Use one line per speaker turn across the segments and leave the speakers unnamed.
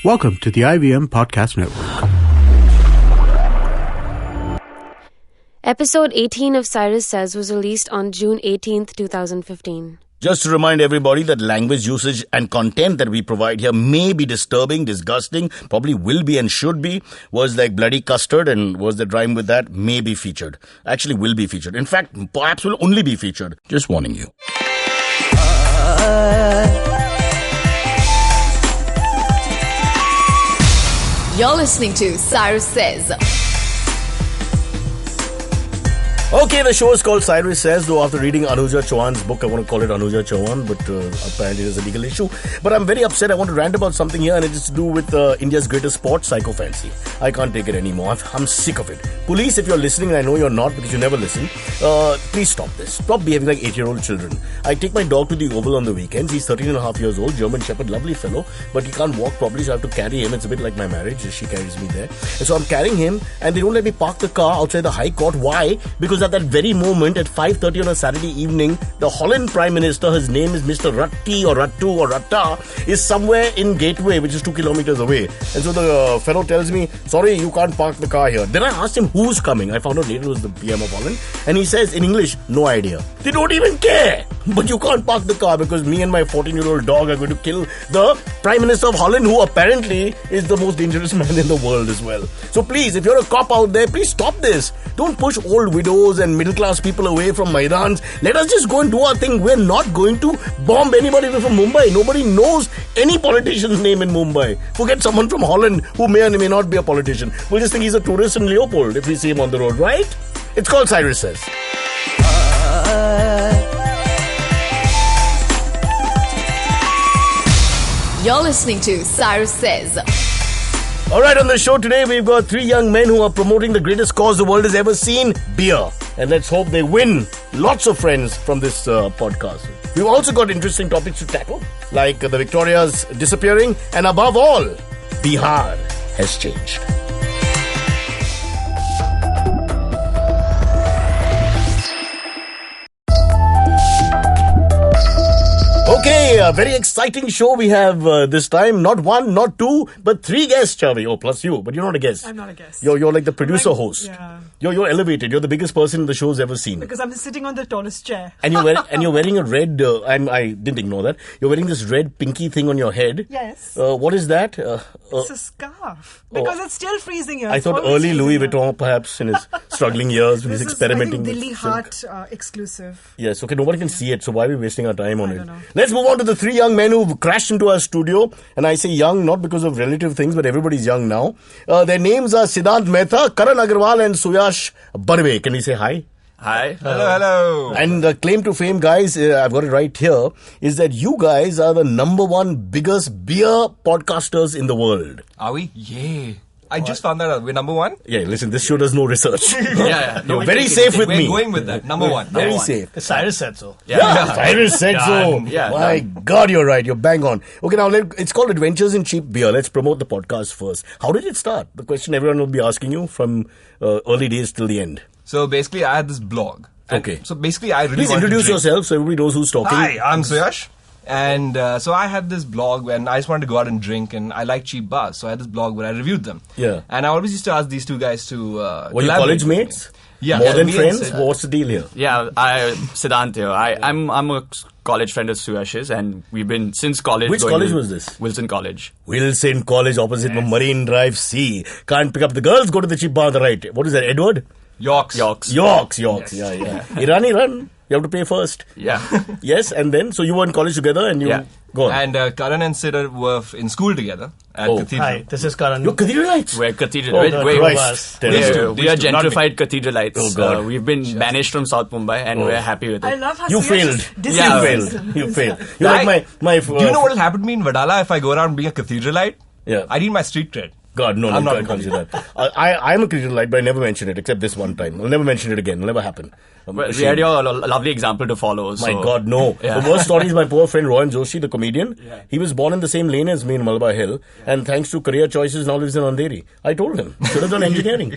Welcome to the IVM Podcast Network.
Episode 18 of Cyrus Says was released on June 18th, 2015.
Just to remind everybody that language usage and content that we provide here may be disturbing, disgusting, probably will be and should be. Words like bloody custard and words that rhyme with that may be featured. Actually will be featured. In fact, perhaps will only be featured. Just warning you.
You're listening to Cyrus Says.
Okay, the show is called Cyrus Says, though after reading Anuja Chauhan's book, I want to call it Anuja Chauhan, but apparently it is a legal issue. But I'm very upset. I want to rant about something here, and it's to do with India's greatest sport, psychophancy. I can't take it anymore. I'm sick of it. Police, if you're listening, and I know you're not because you never listen, please stop this. Stop behaving like 8-year-old children. I take my dog to the Oval on the weekends. He's 13 and a half years old, German Shepherd, lovely fellow, but he can't walk properly, so I have to carry him. It's a bit like my marriage. She carries me there. And so I'm carrying him, and they don't let me park the car outside the High Court. Why? Because at that very moment at 5:30 on a Saturday evening, the Holland Prime Minister, his name is Mr. Rutti or Rattu or Ratta, is somewhere in Gateway, which is 2 kilometers away. And so the fellow tells me, sorry, you can't park the car here. Then I asked him who's coming. I found out later it was the PM of Holland. And he says in English, no idea. They don't even care. But you can't park the car because me and my 14-year-old dog are going to kill the Prime Minister of Holland, who apparently is the most dangerous man in the world as well. So please, if you're a cop out there, please stop this. Don't push old widows and middle-class people away from Maidans. Let us just go and do our thing. We're not going to bomb anybody from Mumbai. Nobody knows any politician's name in Mumbai. Forget someone from Holland who may or may not be a politician. We'll just think he's a tourist in Leopold if we see him on the road, right? It's called Cyrus Says.
You're listening to Cyrus Says.
Alright, on the show today, we've got 3 young men who are promoting the greatest cause the world has ever seen, beer. And let's hope they win lots of friends from this podcast. We've also got interesting topics to tackle, like the Victorias disappearing, and above all, Bihar has changed. Okay, a very exciting show we have this time. Not 1, not 2, but 3 guests, Chavi. Oh, plus you, but you're not a guest.
I'm not a guest.
You're like the producer host.
Yeah.
You're elevated. You're the biggest person the show's ever seen.
Because I'm sitting on the tallest chair.
And you're wearing a red. I didn't ignore that. You're wearing this red pinky thing on your head.
Yes.
What is that?
It's a scarf. Because it's still freezing here.
I
It's
thought
always
early Louis
freezing
Vuitton, perhaps in his struggling years when
here.
he's
This
experimenting
is, I
with
think,
silk.
Dilli Heart exclusive.
Yes, okay, nobody can see it, so why are we wasting our time on
I
it?
don't know.
Let's move on to the 3 young men who've crashed into our studio. And I say young, not because of relative things, but everybody's young now. Their names are Siddhant Mehta, Karan Agarwal, and Suyash Barve. Can we say hi?
Hi. Hello.
And the claim to fame, guys, I've got it right here, is that you guys are the number 1 biggest beer podcasters in the world.
Are we? Yeah. I just found that out. We're number 1?
Yeah, listen, this show does no research.
Yeah.
You're very safe with me.
We're going with that. Number 1.
Very safe.
Cyrus said so.
Yeah, Cyrus said so.
Yeah,
My God, you're right. You're bang on. Okay, now it's called Adventures in Cheap Beer. Let's promote the podcast first. How did it start? The question everyone will be asking you from early days till the end.
So basically, I had this blog.
Okay.
So basically, I really
Please
wanted to
introduce
drink.
yourself so everybody knows who's talking.
Hi, I'm Suyash. And so I had this blog when I just wanted to go out and drink, and I like cheap bars. So I had this blog where I reviewed them.
Yeah.
And I always used to ask these 2 guys to
Were you college mates?
Yeah.
More than
me and
friends?
Sid.
What's the deal here?
Yeah, Siddhant here. I'm a college friend of Suyash's, and we've been since college.
Which
going
college
to
was this?
Wilson College.
Wilson College opposite Marine Drive C. Can't pick up the girls, go to the cheap bar on the right. What is that, Edward?
Yorks.
Yorks.
Yes.
Yeah. Irani run. You have to pay first.
Yeah.
Yes, and then, so you were in college together and you...
Yeah.
Go on.
And Karan and Sid were in school together at Cathedral.
Hi, this is Karan.
You're Cathedralites?
We're cathedral.
Oh,
we're,
Christ.
we are gentrified cathedralites.
Oh, God.
We've been banished from South Mumbai, and we're happy with it.
I love how
You
Suyash
failed.
is
You
dismissed.
failed. You failed. You're like my
Do you know what will happen to me in Vadala if I go around being a cathedralite?
Yeah.
I need my street cred.
God, no,
I'm
I
not
can't do that. I'm a Cathedralite, but I never mention it, except this one time. I'll never mention it again. It'll never happen.
Well, we had your lovely example to follow.
My God, no.
Yeah.
The worst story is my poor friend Rohan Joshi, the comedian. Yeah. He was born in the same lane as me in Malabar Hill, and thanks to career choices, now lives in Andheri. I told him, should have done engineering.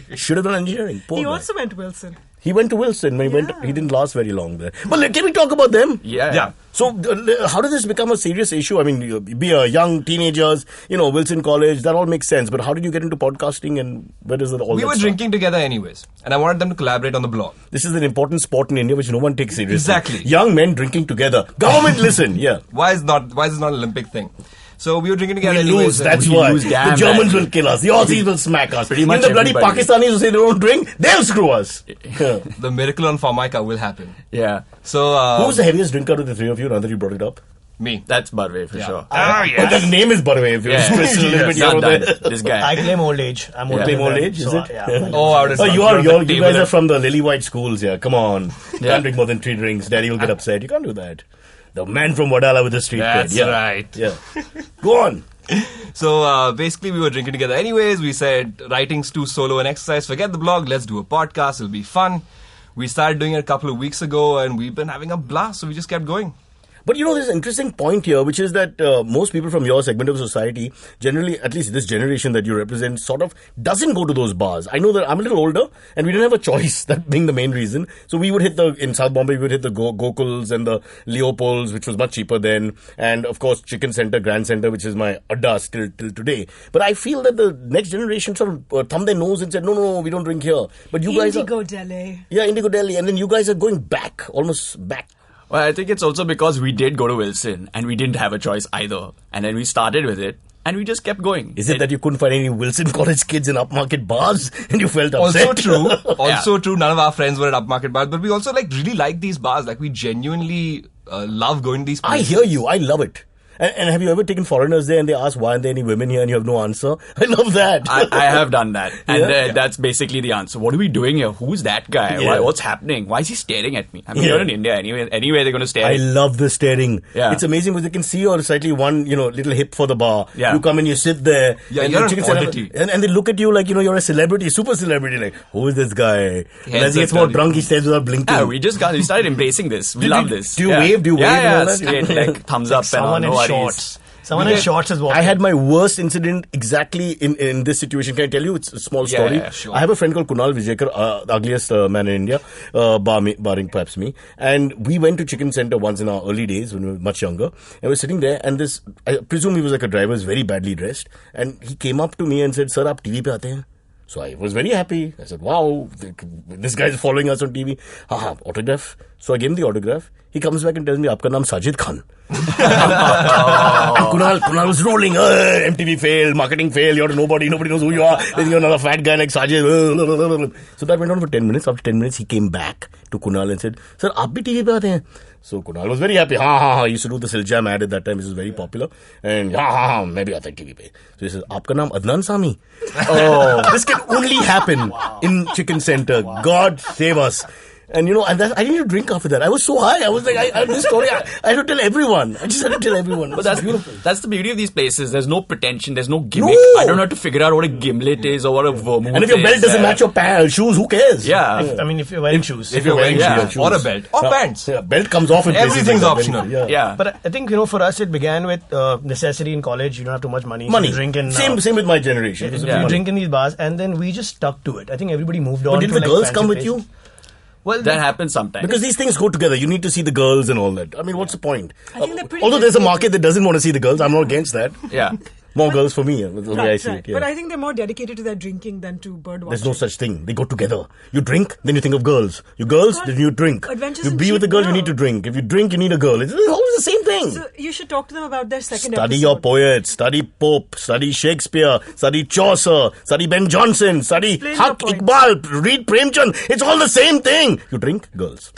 Poor
He
guy.
also went to Wilson.
He went to Wilson. When he didn't last very long there. But can we talk about them?
Yeah.
So, how did this become a serious issue? I mean, you be a young teenagers, Wilson College, that all makes sense. But how did you get into podcasting and where does it all
We were drinking together anyways. And I wanted them to collaborate on the blog.
This is an important sport in India which no one takes seriously.
Exactly.
Young men drinking together. Government, listen. Yeah.
Why is not an Olympic thing? So we were drinking together
We
anyways.
lose, that's
we
why.
lose damn
The Germans
badly.
will kill us. The Aussies will smack us.
Pretty much
Even the bloody
everybody.
Pakistanis who say they don't drink, they'll screw us. Yeah.
The miracle on Formica will happen.
Yeah.
So
Who's the heaviest drinker of the three of you, now that you brought it up?
me.
That's Barve for sure.
But the name is Barve. If you twist it a little bit here or
Done.
there.
This guy.
I claim old age. I'm older
Claim
than
old
them,
age, is
so,
it?
Yeah.
Oh, I would have
You guys are from the lily white schools, yeah. Come on. You
Yeah.
can't drink more than 3 drinks. Daddy will get upset. You can't do that. The man from Wadala with the street
That's
cred. Yeah.
right.
Yeah. Go on.
So basically we were drinking together anyways. We said writing's too solo an exercise. Forget the blog. Let's do a podcast. It'll be fun. We started doing it a couple of weeks ago and we've been having a blast. So we just kept going.
But there's an interesting point here, which is that most people from your segment of society, generally, at least this generation that you represent, sort of doesn't go to those bars. I know that I'm a little older, and we didn't have a choice, that being the main reason. So we would hit in South Bombay, we would hit the Gokuls and the Leopolds, which was much cheaper then, and of course Chicken Center, Grand Center, which is my adda still till today. But I feel that the next generation sort of thumbed their nose and said, no, we don't drink here. But you guys
Indigo Delhi.
Yeah, Indigo Delhi, and then you guys are going back, almost back.
Well, I think it's also because we did go to Wilson and we didn't have a choice either. And then we started with it and we just kept going.
Is it that you couldn't find any Wilson College kids in upmarket bars and you felt upset?
Also true. None of our friends were at upmarket bars, but we also really like these bars. Like we genuinely love going to these
I
places.
hear you. I love it. And have you ever taken foreigners there and they ask, why aren't there any women here, and you have no answer? I love that.
I have done that. And
Yeah?
that's basically the answer. What are we doing here? Who's that guy?
Yeah.
What's happening? Why is he staring at me? I mean,
Yeah.
you're in India anyway. Anyway, they're going to stare
I
at you.
love the staring.
Yeah.
It's amazing because they can see you're slightly one, little hip for the bar.
Yeah.
You come and you sit there.
Yeah,
and
you're
the
an
chicken center-
oddity.
And they look at you like, you're a celebrity, super celebrity. Like, who is this guy? And as he
up,
gets more
daddy.
drunk, he stares without blinking.
Yeah, we started embracing this. We love this.
do you
Yeah.
wave? Do you wave
Yeah,
and all that?
straight, like thumbs up and all,
Someone
no
in
worries.
shorts. Someone in shorts is walking.
I had my worst incident exactly in this situation. Can I tell you? It's a small story.
Yeah, sure.
I have a friend called Kunal Vijayakar, the ugliest man in India, barring perhaps me. And we went to Chicken Center once in our early days when we were much younger. And we were sitting there, and I presume he was like a driver, was very badly dressed. And he came up to me and said, "Sir, aap TV pe aate hain?" So I was very happy. I said, "Wow, this guy is following us on TV." Autograph. So I gave him the autograph. He comes back and tells me, "Aapka naam Sajid Khan." And Kunal was rolling. MTV failed, marketing failed. You're nobody knows who you are. Then you're another fat guy like Sajid. So that went on for 10 minutes. After 10 minutes, he came back to Kunal and said, "Sir, aap bhi TV pe aate hain?" So Kunal was very happy. He used to do the Siljam ad at that time, which was very popular. And maybe aata hai TV pe. So he says, "Aapka naam Adnan Sami?" Oh, this can only happen in Chicken Center. God save us. And and I didn't drink after that. I was so high. I was like, I this story, I had to tell everyone. I just had to tell everyone.
But that's
beautiful.
That's the beauty of these places. There's no pretension. There's no gimmick.
No.
I don't have to figure out what a gimlet is or what a vermouth is.
And if your belt doesn't match your shoes, who cares?
Yeah.
If you're wearing shoes.
If you're wearing shoes.
Or a belt. Or pants.
Yeah, belt comes off in places
Everything's
like that.
optional.
Yeah.
But I think, for us, it began with necessity in college. You don't have too much money.
Money.
So you drink in,
Same with my generation. It was
you
money.
drink in these bars, and then we just stuck to it. I think everybody moved on.
But did
to
the girls
fancy
come with
places.
you?
Well,
That happens sometimes.
Because these things go together. You need to see the girls and all that. I mean, what's the point?
I think they're pretty
Although there's a
dedicated.
market that doesn't want to see the girls. I'm not against that.
yeah.
More girls for me. That's the way I see it. Yeah.
But I think they're more dedicated to their drinking than to bird watching.
There's no such thing. They go together. You drink, then you think of girls. You girls, then you drink.
Adventures
You
in
be with a
cheap
girl, you
now.
need to drink. If you drink, you need a girl. It's always the same thing.
So you should talk to them about their second
Study
episode.
your poets, study Pope, study Shakespeare, study Chaucer, study Ben Jonson, study
Explain
Haq
your point.
Iqbal, read Premchand. It's all the same thing. You drink, girls.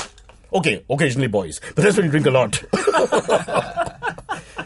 Okay, occasionally boys. But that's when you drink a lot.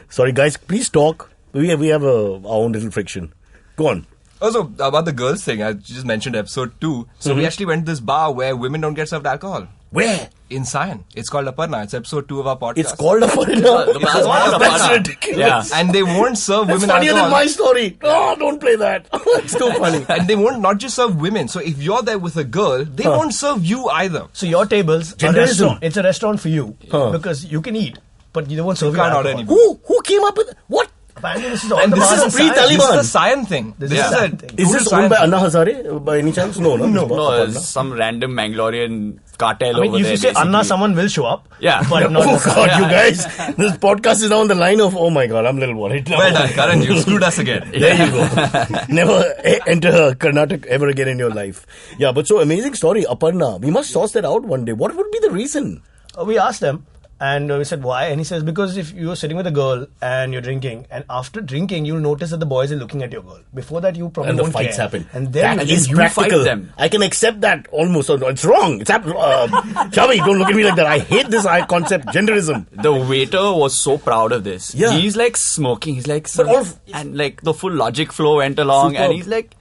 Sorry guys, please talk. We have our own little friction. Go on.
Also, about the girls thing, I just mentioned episode 2. So we actually went to this bar where women don't get served alcohol.
Where?
In Sion. It's called Aparna. It's episode 2 of our podcast.
It's called a foreigner.
The bar's called a
That's
Aparna.
ridiculous.
Yeah.
And they won't serve
That's
women
funnier
alcohol.
than my story. Oh, don't play that. It's too funny.
And they won't not just serve women. So if you're there with a girl, they won't serve you either.
So your tables, a
Genderism.
restaurant. It's a restaurant for you
Huh.
because you can eat, but they won't serve you
can't order
alcohol.
anymore.
Who came up with what?
Apparently, the this is all
And
the
this
bars
is
in
pre-Taliban.
Science.
This is the Sion thing.
This
This
is
is
Sion
a
thing.
Is
total
this
Sion
owned by
thing.
Anna Hazare by any chance? No.
No, it's some random Mangalorean cartel
I mean,
over
if
there.
you say Anna,
basically.
someone will show up.
Yeah.
But not
Oh
the
God, you guys! This podcast is now on the line of. Oh my God, I'm a little worried.
Well done, Karan. You screwed us again.
There you go. Never enter Karnataka ever again in your life. Yeah, but so amazing story, Aparna. We must source that out one day. What would be the reason?
We asked them. And we said, why? And he says, because if you're sitting with a girl and you're drinking, and after drinking, you'll notice that the boys are looking at your girl. Before that, you probably
And the
won't
fights
care.
happen.
And then
That
you
is
fight
practical.
them.
I can accept that almost. It's wrong. It's Chavi, don't look at me like that. I hate this concept, genderism.
The waiter was so proud of this.
Yeah.
He's like smoking. He's like,
But all-
and like the full logic flow went along,
Superb.
and he's like,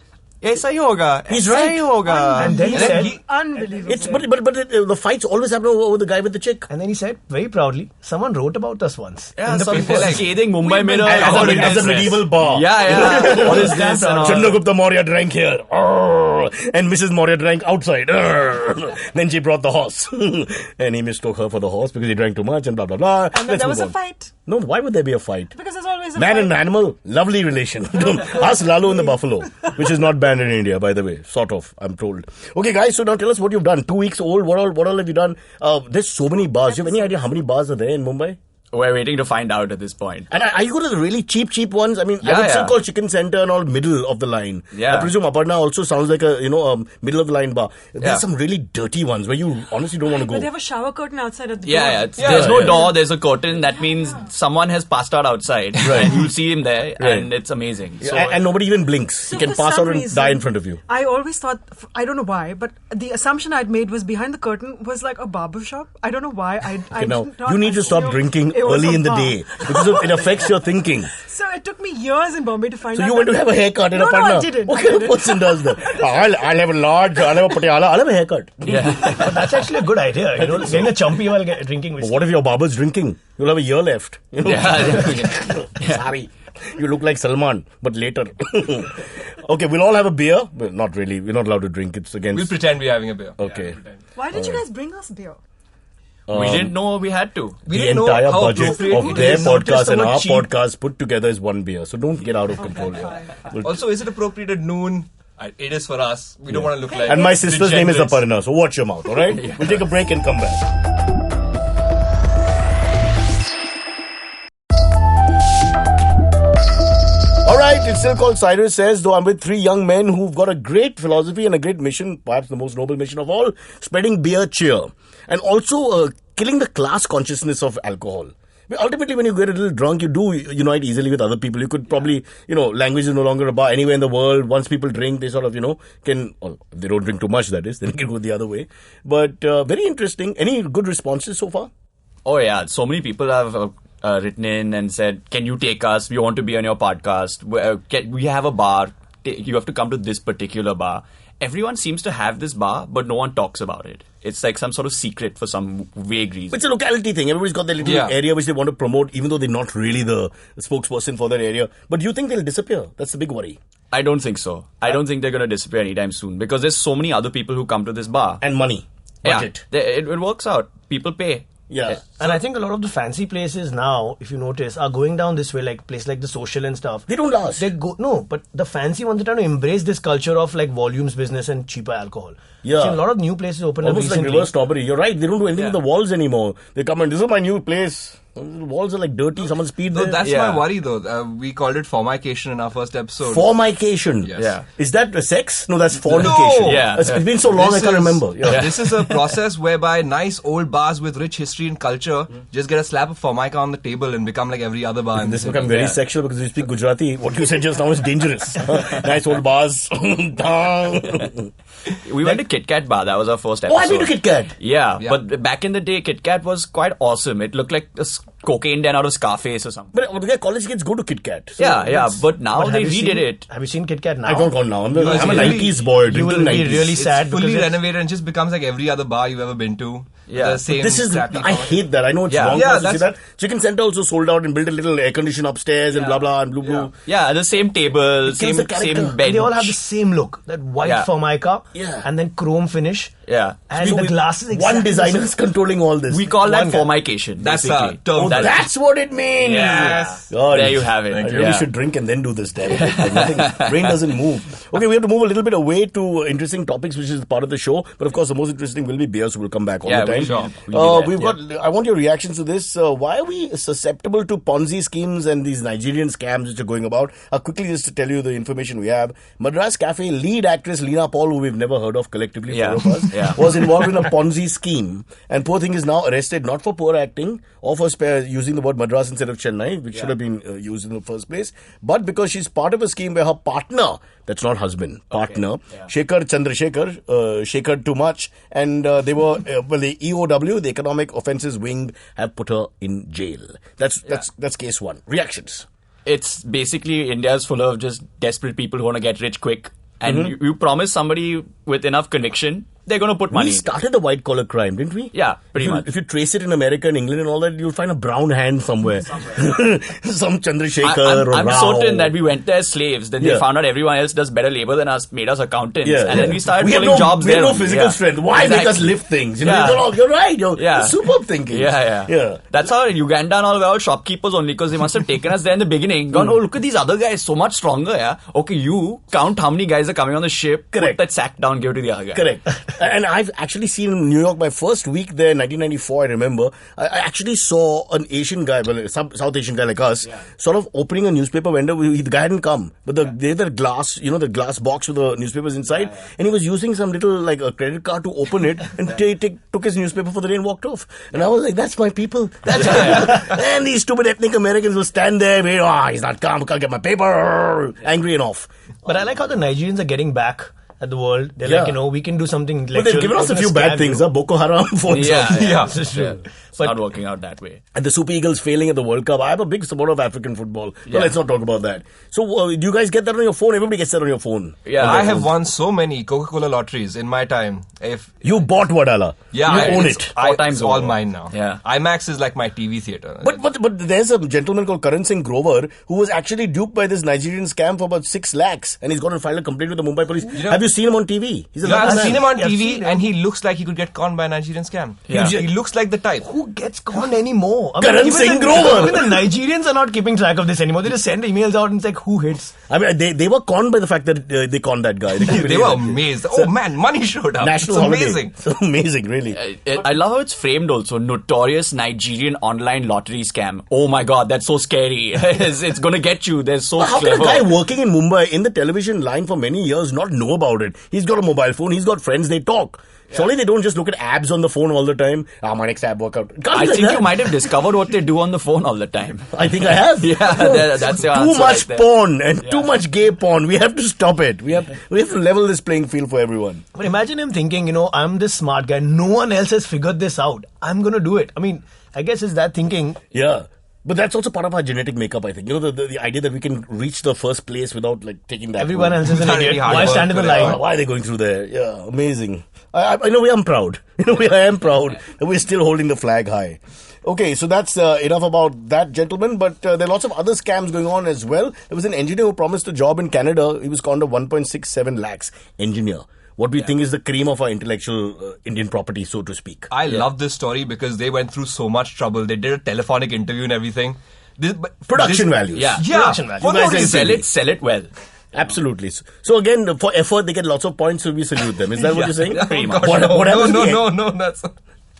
"Aisa hi hoga."
He's
aisa
right.
hi hoga.
And then he said,
Unbelievable.
It's but the fights always happen over the guy with the chick.
and then he said, very proudly, someone wrote about us once.
Yeah,
in the
some
paper.
scathing Mumbai Mirror.
As a medieval bar.
Yeah. What is this? And all.
Chandragupta Maurya drank here. And Mrs. Maurya drank outside. Then she brought the horse. And he mistook her for the horse because he drank too much and blah, blah, blah.
And then
Let's
there was
move
a
on.
fight.
No, why would there be a fight?
Because there's always a
Man
fight.
and animal, lovely relation. Ask Lalu and the buffalo, which is not banned in India, by the way. Sort of, I'm told. Okay, guys, so now tell us what you've done. 2 weeks old, what all have you done? There's so many bars. Do you have any idea how many bars are there in Mumbai?
We're waiting to find out at this point.
And are you going to the really cheap ones? I mean, I
Yeah,
would still
yeah.
call Chicken Center and all middle of the line.
Yeah.
I presume Aparna also sounds like a, middle of the line bar. There's
Yeah.
some really dirty ones where you honestly don't want to
But they
go.
have a shower curtain outside at the
Yeah,
door.
there's no door, there's a curtain. That means someone has passed out outside.
Right.
And you'll see him there,
Right.
and it's amazing. So,
And nobody even blinks.
So
He can
for
pass
some
out and
reason,
die in front of you.
I always thought, I don't know why, but the assumption I'd made was behind the curtain was like a barber shop. I don't know why. I
Okay, now,
did not
you need to stop
assume
drinking
it was
early
a
in the
bar.
day because it affects your thinking.
So it took me years in Bombay to find
So
out.
you went to
that-
have a haircut in
No,
Aparna?
I didn't.
What
I
kind of
didn't.
person does that? I'll have a patiala, I'll have a haircut.
But that's actually a good idea. Getting a chumpy while drinking whiskey.
What if your barber's drinking? You'll have a year left.
yeah.
Sorry. You look like Salman, but later. Okay, we'll all have a beer. Well, not really. We're not allowed to drink. It's against...
We'll pretend we're having a beer.
Okay.
Yeah, we'll pretend.
Why did you guys bring us beer?
we didn't know we had to.
We
The
didn't know
entire
how
budget
appropriate
of
it
their
is.
podcast and
so
our
cheap.
podcast put together is one beer. So don't get out of control here. We'll-
Also, is it appropriate at noon? It is for us. We don't want to look like.
And my sister's name is
degenerates.
Aparna, so watch your mouth, alright? We'll take a break and come back. Alright, it's still called Cyrus Says, though I'm with three young men who've got a great philosophy and a great mission, perhaps the most noble mission of all, spreading beer cheer. And also killing the class consciousness of alcohol. Ultimately, when you get a little drunk, you do unite easily with other people. You could probably, language is no longer a bar anywhere in the world. Once people drink, they sort of, can, well, if they don't drink too much, that is, then they can go the other way. But very interesting. Any good responses so far?
Oh, yeah. So many people have written in and said, can you take us? We want to be on your podcast. We have a bar. You have to come to this particular bar. Everyone seems to have this bar, but no one talks about it. It's like some sort of secret for some vague reason.
It's a locality thing. Everybody's got their little area which they want to promote, even though they're not really the spokesperson for that area. But do you think they'll disappear? That's the big worry.
I don't think so. I don't think they're going to disappear anytime soon because there's so many other people who come to this bar.
And money. Budget.
Yeah, it works out. People pay.
Yeah.
And I think a lot of the fancy places now, if you notice, are going down this way, like place like the Social and stuff.
They don't ask.
No, but the fancy ones are trying to embrace this culture of like volumes business and cheaper alcohol.
Yeah.
So a lot of new places open up
Almost like
recently.
reverse strawberry. You're right. They don't do anything with the walls anymore. They come and, this is my new place. The walls are like dirty. Someone speed
No,
there.
that's
Yeah.
my worry though. We called it formication in our first episode.
Formication.
Yes.
Yeah.
Is that a sex? No, that's fornication.
No.
Yeah.
It's been so long,
This
I can't
is-
remember. Yeah.
This is a process whereby nice old bars with rich history and culture just get a slap of formica on the table and become like every other bar. in
This
the
become
city.
very sexual because you speak Gujarati. What you said just now is dangerous. Nice old bars.
We went to Kit Kat bar. That was our first episode.
Oh, I've been to Kit Kat.
Yeah,
Yeah.
but back in the day, Kit Kat was quite awesome. It looked like a cocaine den out of Scarface or something.
But okay, college kids go to Kit Kat. So
Yeah, but now
But
they
have you
redid
seen-
it.
Have you seen Kit Kat now?
I don't go now. I'm a
Because
90s boy.
You will
drinking
be
90s.
really
It's
sad
fully
because
renovated and just becomes like every other bar you've ever been to.
Yeah.
The same
This is,
crappy
I
format.
hate that. I know it's
Yeah.
wrong
Yeah,
for us to see that.
that's-
Chicken Center also sold out and built a little air condition upstairs and blah blah and blue blue.
Yeah, the same table,
kills the character.
same bench.
they all have the same look. That white
Yeah.
formica
Yeah.
and then chrome finish.
Yeah.
And
So
the glass is
one
exactly
designer
the
is controlling all this.
We call that
One guy.
formication.
That's
basically.
a term.
That's what it means.
Yes.
God,
There you have it.
I really
Yeah.
should drink and then do this. Damn it. Nothing, brain doesn't move. Okay, we have to move a little bit away to interesting topics, which is part of the show. But of course, the most interesting will be beer, so we'll come back all
Yeah,
the time.
we'll do that,
We've got. I want your reactions to this. Why are we susceptible to Ponzi schemes and these Nigerian scams which are going about? Quickly, just to tell you the information we have. Madras Cafe lead actress Leena Paul, who we've never heard of collectively,
Yeah.
four of us,
Yeah.
was involved in a Ponzi scheme. And poor thing is now arrested, not for poor acting or for using the word Madras instead of Chennai, which should have been used in the first place, but because she's part of a scheme where her partner, that's not husband, partner, Shekhar Chandrasekhar, shakered too much, and they were, the EOW, the Economic Offences Wing, have put her in jail. That's case one. Reactions?
It's basically India's full of just desperate people who want to get rich quick. And you promise somebody with enough conviction, they're going to put money.
We started the white collar crime, didn't we?
Yeah, pretty much.
If you trace it in America and England and all that, you'll find a brown hand somewhere. Some Chandrasekhar or
I'm
Rao.
certain that we went there as slaves, then
Yeah.
they found out everyone else does better labor than us, made us accountants, and then we started
have
pulling jobs
we
there.
have no physical strength. Why make us lift things? You know,
Yeah.
you're right. You're superb thinking.
Yeah. That's how in Uganda and all were all shopkeepers only because they must have taken us there in the beginning. Gone, oh, look at these other guys, so much stronger, yeah. Okay, you count how many guys are coming on the ship,
Correct.
put that sack down, give it to the other guy.
Correct. And I've actually seen in New York, my first week there in 1994, I remember, I actually saw an Asian guy, well, some South Asian guy like us, sort of opening a newspaper vendor. The guy hadn't come, but they had the glass, the glass box with the newspapers inside, and he was using some little, like a credit card to open it and took his newspaper for the day and walked off. And I was like, that's my people. That's my people. And these stupid ethnic Americans will stand there, he's not come, can't get my paper, angry and off.
But I like how the Nigerians are getting back at the world. They're like, we can do something.
But they've given us a few bad things, Boko Haram, for example.
Yeah.
This is true.
It's not working out that way.
And the Super Eagles failing at the World Cup. I'm a big supporter of African football. But let's not talk about that. So, do you guys get that on your phone? Everybody gets that on your phone.
Yeah,
I have won so many Coca-Cola lotteries in my time.
You bought Wadala.
Yeah,
you own
it's-
it.
Four times
it's all
over.
mine now.
Yeah.
IMAX is like my TV theater.
But there's a gentleman called Karan Grover who was actually duped by this Nigerian scam for about 6 lakhs, and he's got to file a complaint with the Mumbai police. Have you seen him on TV? He's a
Yeah,
lovely
I've
man.
seen him on
Yeah, I've
TV,
seen him.
and he looks like he could get conned by a Nigerian scam.
Yeah.
He looks like the type.
Who gets conned anymore?
Karan
even
Singh
the-
Grover.
Even the Nigerians are not keeping track of this anymore. They just send emails out and it's like, who hits?
I mean, they were conned by the fact that they conned that guy.
They were amazed. Oh man, money showed up.
National
it's
holiday.
amazing.
It's amazing, really.
I love how it's framed also. Notorious Nigerian online lottery scam. Oh my god, that's so scary. It's going to get you. They're so
How
clever.
can a guy working in Mumbai in the television line for many years not know about it? He's got a mobile phone. He's got friends. They talk. Surely they don't just look at abs on the phone all the time. My next ab workout. It can't be
I
like
think
that.
you might have discovered what they do on the phone all the time.
I think I have.
That's your
too
answer
much
right there.
porn and too much gay porn. We have to stop it. We have to level this playing field for everyone.
But imagine him thinking, I'm this smart guy. No one else has figured this out. I'm going to do it. I mean, I guess it's that thinking.
Yeah. But that's also part of our genetic makeup, I think. The idea that we can reach the first place without taking that.
Everyone else is an
Not
idiot.
really hard
Why
work,
stand in the
correct.
line?
Why are they going through there? Yeah, amazing. I know I'm proud. I am proud that we're still holding the flag high. Okay, so that's enough about that gentleman, but there are lots of other scams going on as well. There was an engineer who promised a job in Canada. He was conned of 1.67 lakhs. Engineer. What do you think is the cream of our intellectual Indian property, so to speak?
I love this story because they went through so much trouble. They did a telephonic interview and everything.
Production values.
Yeah.
Production value.
For
You
no
guys
reason.
Sell it well.
Absolutely. So again, for effort, they get lots of points, so we salute them. Is that what you're saying?
Pretty much.
What happens to the-
No, that's...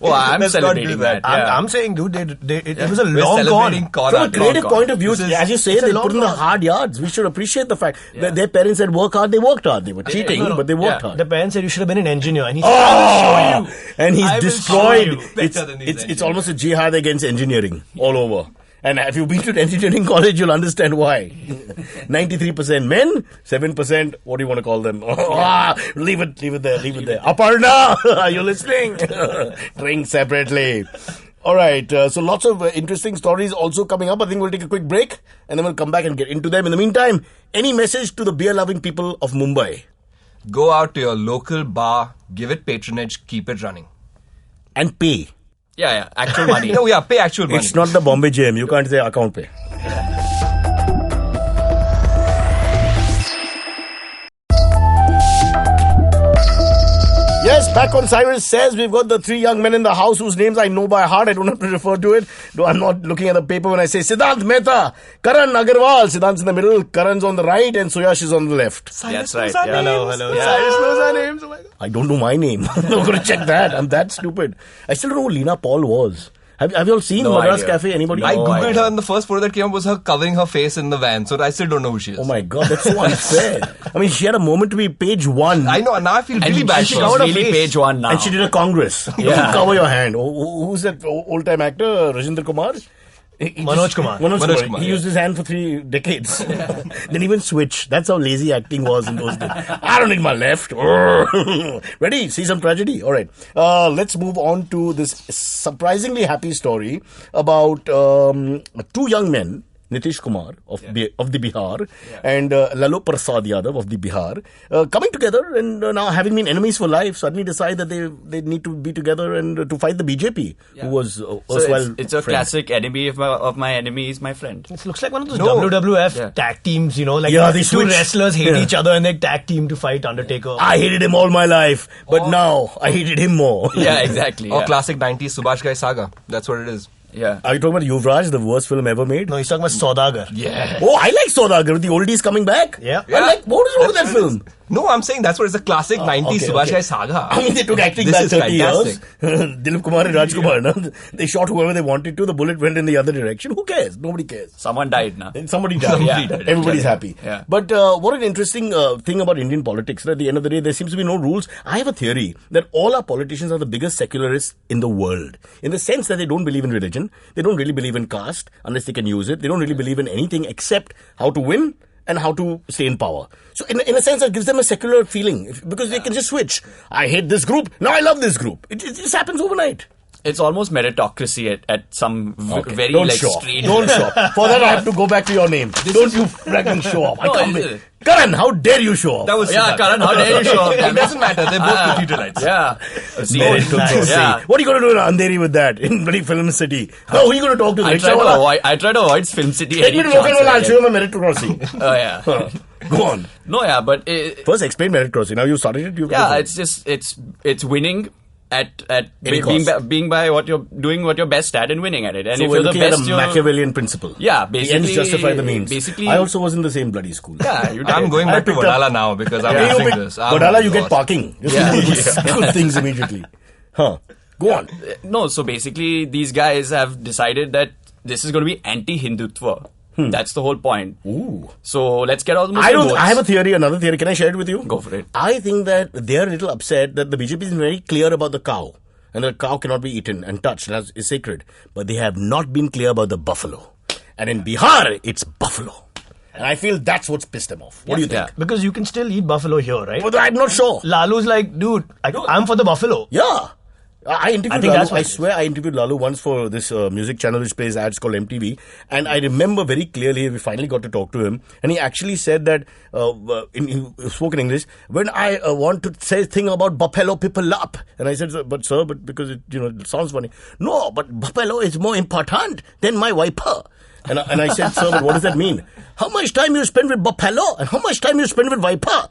Well, I'm
Let's not
celebrating
do that.
that. Yeah.
I'm saying, dude, it was a
We're
long
celebrating
con.
From a creative
con.
point of view,
This is-
as you say,
it's a
they
long
put in the
con.
hard yards. We should appreciate the fact that their parents said work hard, they worked hard. They were cheating, but they worked hard.
The parents said you should have been an engineer. And he said, I will show you.
And he's
I will
destroyed.
show you.
Better than these
It's
engineers.
almost a jihad against engineering all over. And if you've been to an engineering college, you'll understand why. 93% men, 7%, what do you want to call them? Leave it there. Aparna, are you listening? Drink separately. All right, so lots of interesting stories also coming up. I think we'll take a quick break and then we'll come back and get into them. In the meantime, any message to the beer-loving people of Mumbai?
Go out to your local bar, give it patronage, keep it running.
And pay.
Yeah, actual money.
No, yeah, pay actual money.
It's not the Bombay Jam. You can't say account pay. Yes, Back on Cyrus Says, we've got the three young men in the house whose names I know by heart. I don't have to refer to it. No, I'm not looking at the paper when I say Siddhant, Mehta, Karan, Agarwal. Siddhant's in the middle, Karan's on the right, and Suyash is on the left.
That's
knows
right.
our
Yeah.
names.
Hello.
Yeah.
Cyrus knows our names. Oh my God.
I don't know my name. I'm going to check that. I'm that stupid. I still don't know who Lena Paul was. Have you all seen
No
Madras
idea.
Cafe? Anybody?
I
No
googled
idea.
her and the first photo that came up was her covering her face in the van. So I still don't know who she is.
Oh my God, that's so unfair. I mean, she had a moment to be page one.
I know, and now I feel really bad.
She's
for her.
really page one now.
And she did a congress. You
Yeah.
cover your hand. Who's that old-time actor? Rajendra Kumar?
Manoj Kumar.
Manoj
Kumar,
He
yeah.
used his hand for 3 decades. Didn't even switch. That's how lazy acting was in those days. I don't need my left. Ready? See some tragedy? All right. Let's move on to this surprisingly happy story about 2 young men. Nitish Kumar of the Bihar and Lalo Prasad Yadav of the Bihar coming together and now having been enemies for life suddenly decide that they need to be together and to fight the BJP who was
So
erstwhile
it's a
friend.
classic enemy of my enemy is my friend.
It looks like one of those
No.
WWF tag teams, like
Yeah, they
two
switch.
wrestlers hate
Yeah.
each other and they tag team to fight Undertaker.
I hated him all my life, but now I hated him more.
Yeah, exactly.
Or
Yeah.
classic 90s Subhash Ghai saga. That's what it is.
Yeah.
Are you talking about Yuvraj, the worst film ever made?
No, he's talking about Saudagar.
Yeah.
Oh, I like Saudagar. The oldies coming back.
Yeah.
I like. What is wrong with that film?
No, I'm saying that's what it's a classic 90s
okay,
Subhash
okay.
Ghai saga.
I mean, they took acting
This
back
is
30
fantastic.
years. Dilip Kumar and Raj Kumar, no? They shot whoever they wanted to. The bullet went in the other direction. Who cares? Nobody cares.
Someone died now.
And somebody died.
Yeah.
Everybody's happy.
Yeah.
But what an interesting thing about Indian politics. At the end of the day, there seems to be no rules. I have a theory that all our politicians are the biggest secularists in the world. In the sense that they don't believe in religion. They don't really believe in caste unless they can use it. They don't really believe in anything except how to win and how to stay in power. So in a sense, that gives them a secular feeling. Because they can just switch. I hate this group. Now I love this group. It just happens overnight.
It's almost meritocracy at some very
Don't
like
show off.
street.
Don't show off. For that, I have to go back to your name. Don't you fragging show off. I
No,
can't
is
wait.
it?
Karan, how dare you show off?
That was
Yeah,
Siddhant.
Karan, how dare you show up?
It doesn't matter. They're both catheterites.
Yeah.
Yeah. What are you going to do in Andheri with that? In bloody Film City? How are you going to talk to the
I try to avoid Film City.
Take me to
any chance
Local
I
I'll
get.
show you my meritocracy.
Oh yeah.
Go on.
No, yeah, but
First, explain meritocracy. Now you started it.
yeah, it's just it's winning at
Any
being by what you're doing, what you're best at, and winning at it. And
so
if
we're
you're the
looking at
best,
a
you're
Machiavellian principle.
Yeah,
The ends
basically-
justify the means.
basically-
I also was in the same bloody school.
yeah. You
I'm going
I
back to
picked up-
Vadala now because I'm
Yeah,
using this. I'm
Badala, you get
lost.
parking. Just
Yeah.
good things immediately. Huh. Go on.
No, so basically, these guys have decided that this is going to be anti-Hindutva. That's the whole point.
Ooh.
So let's get all the
I
Muslim
don't.
votes.
I have a theory, another theory. Can I share it with you?
Go for it.
I think that they are a little upset that the BJP is very clear about the cow, and the cow cannot be eaten and touched, and is sacred. But they have not been clear about the buffalo. And in Bihar, it's buffalo. And I feel that's what's pissed them off. What do you think?
Yeah.
Because you can still eat buffalo here, right?
Well, I'm not sure.
Lalu's like, dude, I'm for the buffalo.
Yeah. I interviewed
I think that's
Lalu.
what
I
it is.
swear I interviewed Lalu once for this music channel which plays ads called MTV. And I remember very clearly, we finally got to talk to him. And he actually said that, he spoke in English, when I want to say a thing about buffalo people up. And I said, but because it sounds funny. No, but buffalo is more important than my wiper. And I said, sir, but what does that mean? How much time you spend with buffalo and how much time you spend with viper?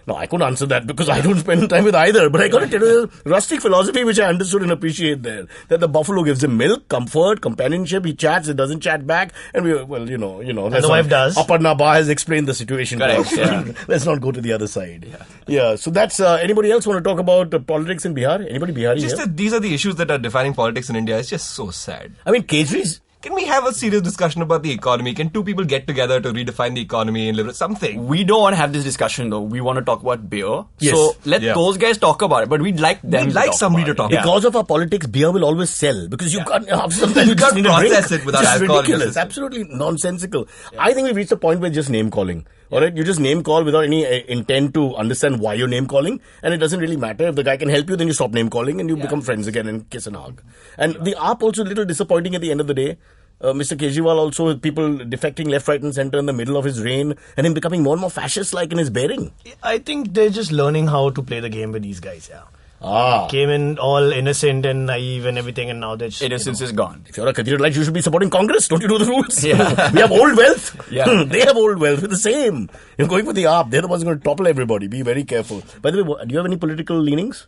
No, I couldn't answer that because I don't spend time with either. But I got to tell you the rustic philosophy which I understood and appreciate there. That the buffalo gives him milk, comfort, companionship. He chats, it doesn't chat back. And we, well, you know.
And the wife does.
Aparna Ba has explained the situation.
Correct, yeah.
Let's not go to the other side. Yeah, so that's, anybody else want to talk about politics in Bihar? Anybody Bihari
Just
here?
that these are the issues that are defining politics in India. It's just so sad.
I mean, Kejri's...
Can we have a serious discussion about the economy? Can two people get together to redefine the economy and live something?
We don't want to have this discussion though. We want to talk about beer.
Yes.
So let
Yeah.
those guys talk about it. But we'd like them.
We'd
to
like
talk
somebody
about
to talk
it. Yeah.
Because of our politics, beer will always sell. Because you can't... Sometimes you
can't
just need a drink.
process it without
It's just
alcohol in the
ridiculous.
system.
Absolutely nonsensical. I think we've reached a point where just name calling. All right, you just name call without any intent to understand why you're name calling, and it doesn't really matter. If the guy can help you, then you stop name calling and you become friends again and kiss and hug. And the AAP also a little disappointing at the end of the day. Mr. Kejriwal also, people defecting left, right and centre in the middle of his reign and him becoming more and more fascist-like in his bearing.
I think they're just learning how to play the game with these guys, yeah.
Ah.
Came in all innocent and naive and everything, and now they're just...
Innocence is gone.
If you're a cathedral, you should be supporting Congress. Don't you know the rules?
Yeah.
We have old wealth.
Yeah.
They have old wealth. We're the same. You're going for the AAP. They're the ones going to topple everybody. Be very careful. By the way, do you have any political leanings?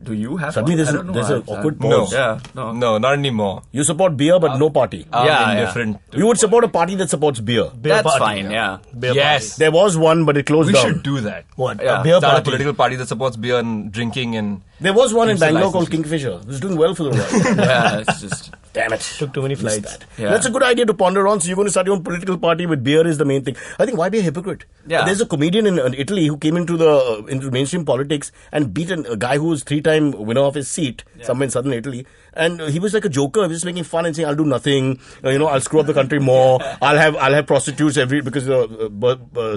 Do you have
Suddenly
one? I don't know.
there's an awkward
No.
pause.
Yeah. No.
No, not anymore.
You support beer but no party.
I'm
Yeah, yeah.
indifferent.
You would support a party that supports beer.
Beer
That's
party,
fine, yeah.
Beer
Yes.
There was one, but it closed
We
down.
should do that.
What?
Yeah.
A beer
Start a
party.
political party that supports beer and drinking and...
There was one in
Keeps the
Bangalore called
license.
Kingfisher. It was doing well for the while.
Yeah, it's just...
Damn it.
Took too many
Missed
flights.
that.
Yeah.
That's a good idea to ponder on. So you're going to start your own political party with beer is the main thing. I think why be a hypocrite?
Yeah.
There's a comedian in Italy who came into mainstream politics and beat a guy who was 3-time winner of his seat somewhere in southern Italy. And he was like a joker. He was just making fun and saying, "I'll do nothing. I'll screw up the country more. I'll have prostitutes because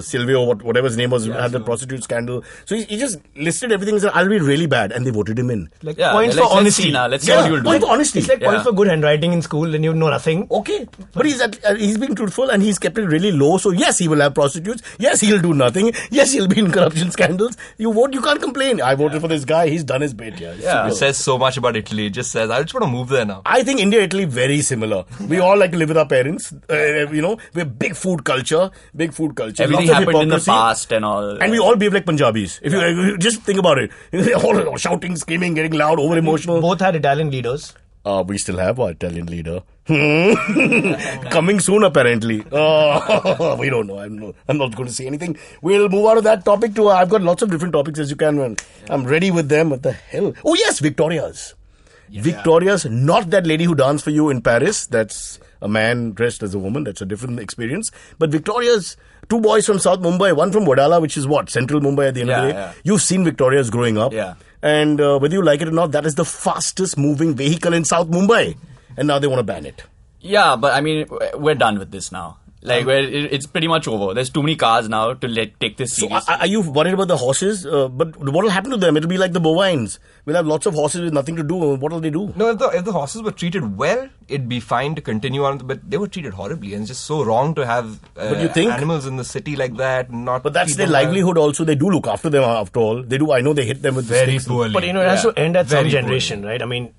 Silvio, whatever his name was, had the prostitute scandal. So he just listed everything and said, "I'll be really bad," and they voted him in.
Like
Yeah,
points
let's
for honesty.
see now. Let's see what you'll do.
Point for honesty.
It's like points
Yeah.
for good handwriting in school and you know nothing.
Okay, but he's being truthful and he's kept it really low. So yes, he will have prostitutes. Yes, he'll do nothing. Yes, he'll be in corruption scandals. You vote, you can't complain. I voted for this guy. He's done his bit. Yeah,
Yeah.
It says so much about Italy. It just says, I just want to move there now.
I think India, Italy, very similar. We all like to live with our parents. We're big food culture.
Everything
Lots of
happened in the
hypocrisy.
past and all.
And we all behave like Punjabis. If you just think about it, all shouting, screaming, getting loud, over emotional.
Both had Italian leaders.
We still have our Italian leader. Coming soon, apparently. We don't know. I'm not going to say anything. We'll move out of that topic to. I've got lots of different topics as you can. Man. I'm ready with them. What the hell? Oh yes, Victoria's. Yeah. Victoria's, not that lady who danced for you in Paris. That's a man dressed as a woman. That's a different experience. But Victoria's, 2 boys from South Mumbai, one from Wadala, which is Central Mumbai at the end of the day.
Yeah.
You've seen Victoria's growing up.
Yeah.
And whether you like it or not, that is the fastest moving vehicle in South Mumbai. And now they want to ban it.
Yeah, but I mean, we're done with this now. Like, it's pretty much over. There's too many cars now to take this
So
seriously.
are you worried about the horses? But what will happen to them? It'll be like the bovines. We'll have lots of horses with nothing to do. What will they do?
No, if the horses were treated well, it'd be fine to continue on. But they were treated horribly, and it's just so wrong to have
But you think-
animals in the city like that. Not.
But that's
treat
their
them well.
livelihood also. They do look after them after all. They do. I know they hit them with
Very
sticks.
poorly.
But it has to end at some
Very
generation, right? I mean,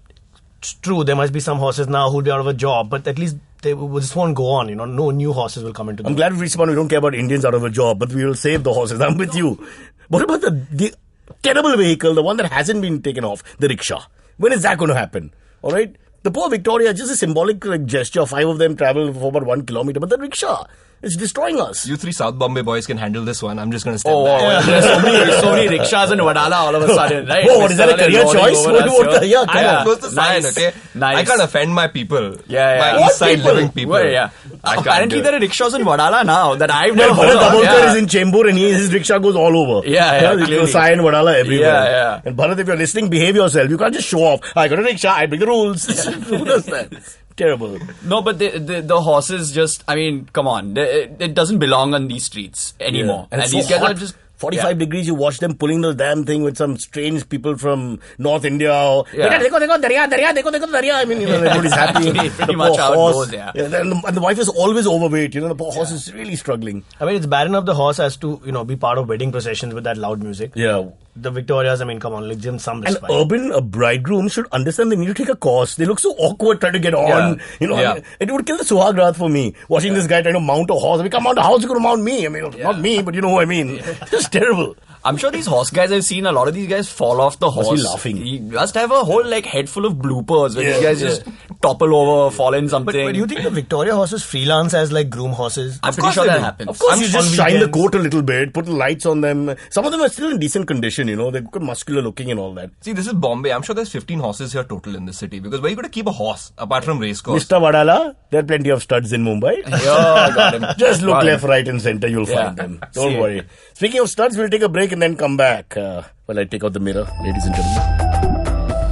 it's true, there must be some horses now who'll be out of a job, but at least this won't go on, no new horses will come into the
I'm glad we reached a point we don't care about Indians out of a job, but we will save the horses. I'm with you. What about the terrible vehicle, the one that hasn't been taken off, the rickshaw? When is that going to happen? All right? The poor Victoria, just a symbolic gesture. 5 of them travel for about 1 kilometer, but the rickshaw, it's destroying us.
You 3 South Bombay boys can handle this one. I'm just going to step
Oh,
back.
wow. There's so many rickshaws in Wadala all of a sudden, right?
Whoa, what is that, a career
Loading
choice?
over
What-
us,
what-
yo.
yeah, come
Yeah.
on.
Close the sign,
Nice.
okay?
Nice.
I can't offend my people.
Yeah, yeah.
My
What
East Side
people?
living people.
Well, yeah.
I can't
Apparently
do
there
it.
are rickshaws in Wadala now that I've
Well,
never
Bharat
heard of.
Dabholkar
Yeah.
is in Chembur and his rickshaw goes all over.
Yeah, clearly.
Sai and Wadala everywhere.
Yeah, yeah.
And Bharat, if you're listening, behave yourself. You can't just show off. I got a rickshaw, I break the rules. Who does that? Terrible.
No, but the horses just, I mean, come on. It doesn't belong on these streets anymore.
And,
And
it's
these
so
guys
hot.
are just...
45 degrees, you watch them pulling the damn thing with some strange people from North India.
Yeah.
Dekho, darya, darya. I mean, everybody's happy.
Pretty
The
much
poor
how it
horse.
goes, yeah.
And the wife is always overweight. The poor horse is really struggling.
I mean, it's bad enough the horse has to, be part of wedding processions with that loud music.
Yeah.
The Victorias, I mean, come on, like, give them some
An
respect.
urban bridegroom should understand they need to take a course. They look so awkward trying to get on.
Yeah.
It would kill the Suhag Raat for me. Watching this guy trying to mount a horse. I mean, come on, how is he going to mount me? I mean, not me, but you know who I mean. It's just terrible.
I'm sure these horse guys I've seen, a lot of these guys fall off the horse.
be laughing.
He must have a whole head full of bloopers where
Yeah,
these guys just topple over, fall in something.
But do you think the Victoria horses freelance as groom horses?
I'm pretty sure that happens.
Of course,
I'm
you
sure
just
on
shine the
weekends.
coat a little bit, put the lights on them. Some of them are still in decent condition, They're good muscular looking and all that.
See, this is Bombay. I'm sure there's 15 horses here total in the city. Because where are you going to keep a horse apart from race course?
Mr. Wadala, there are plenty of studs in Mumbai.
Yeah, got him.
Just look
Got him.
left, right and center, you'll
Yeah.
find them. Don't
See.
worry. Speaking of studs, we'll take a break and then come back. While I take out the mirror, ladies and gentlemen.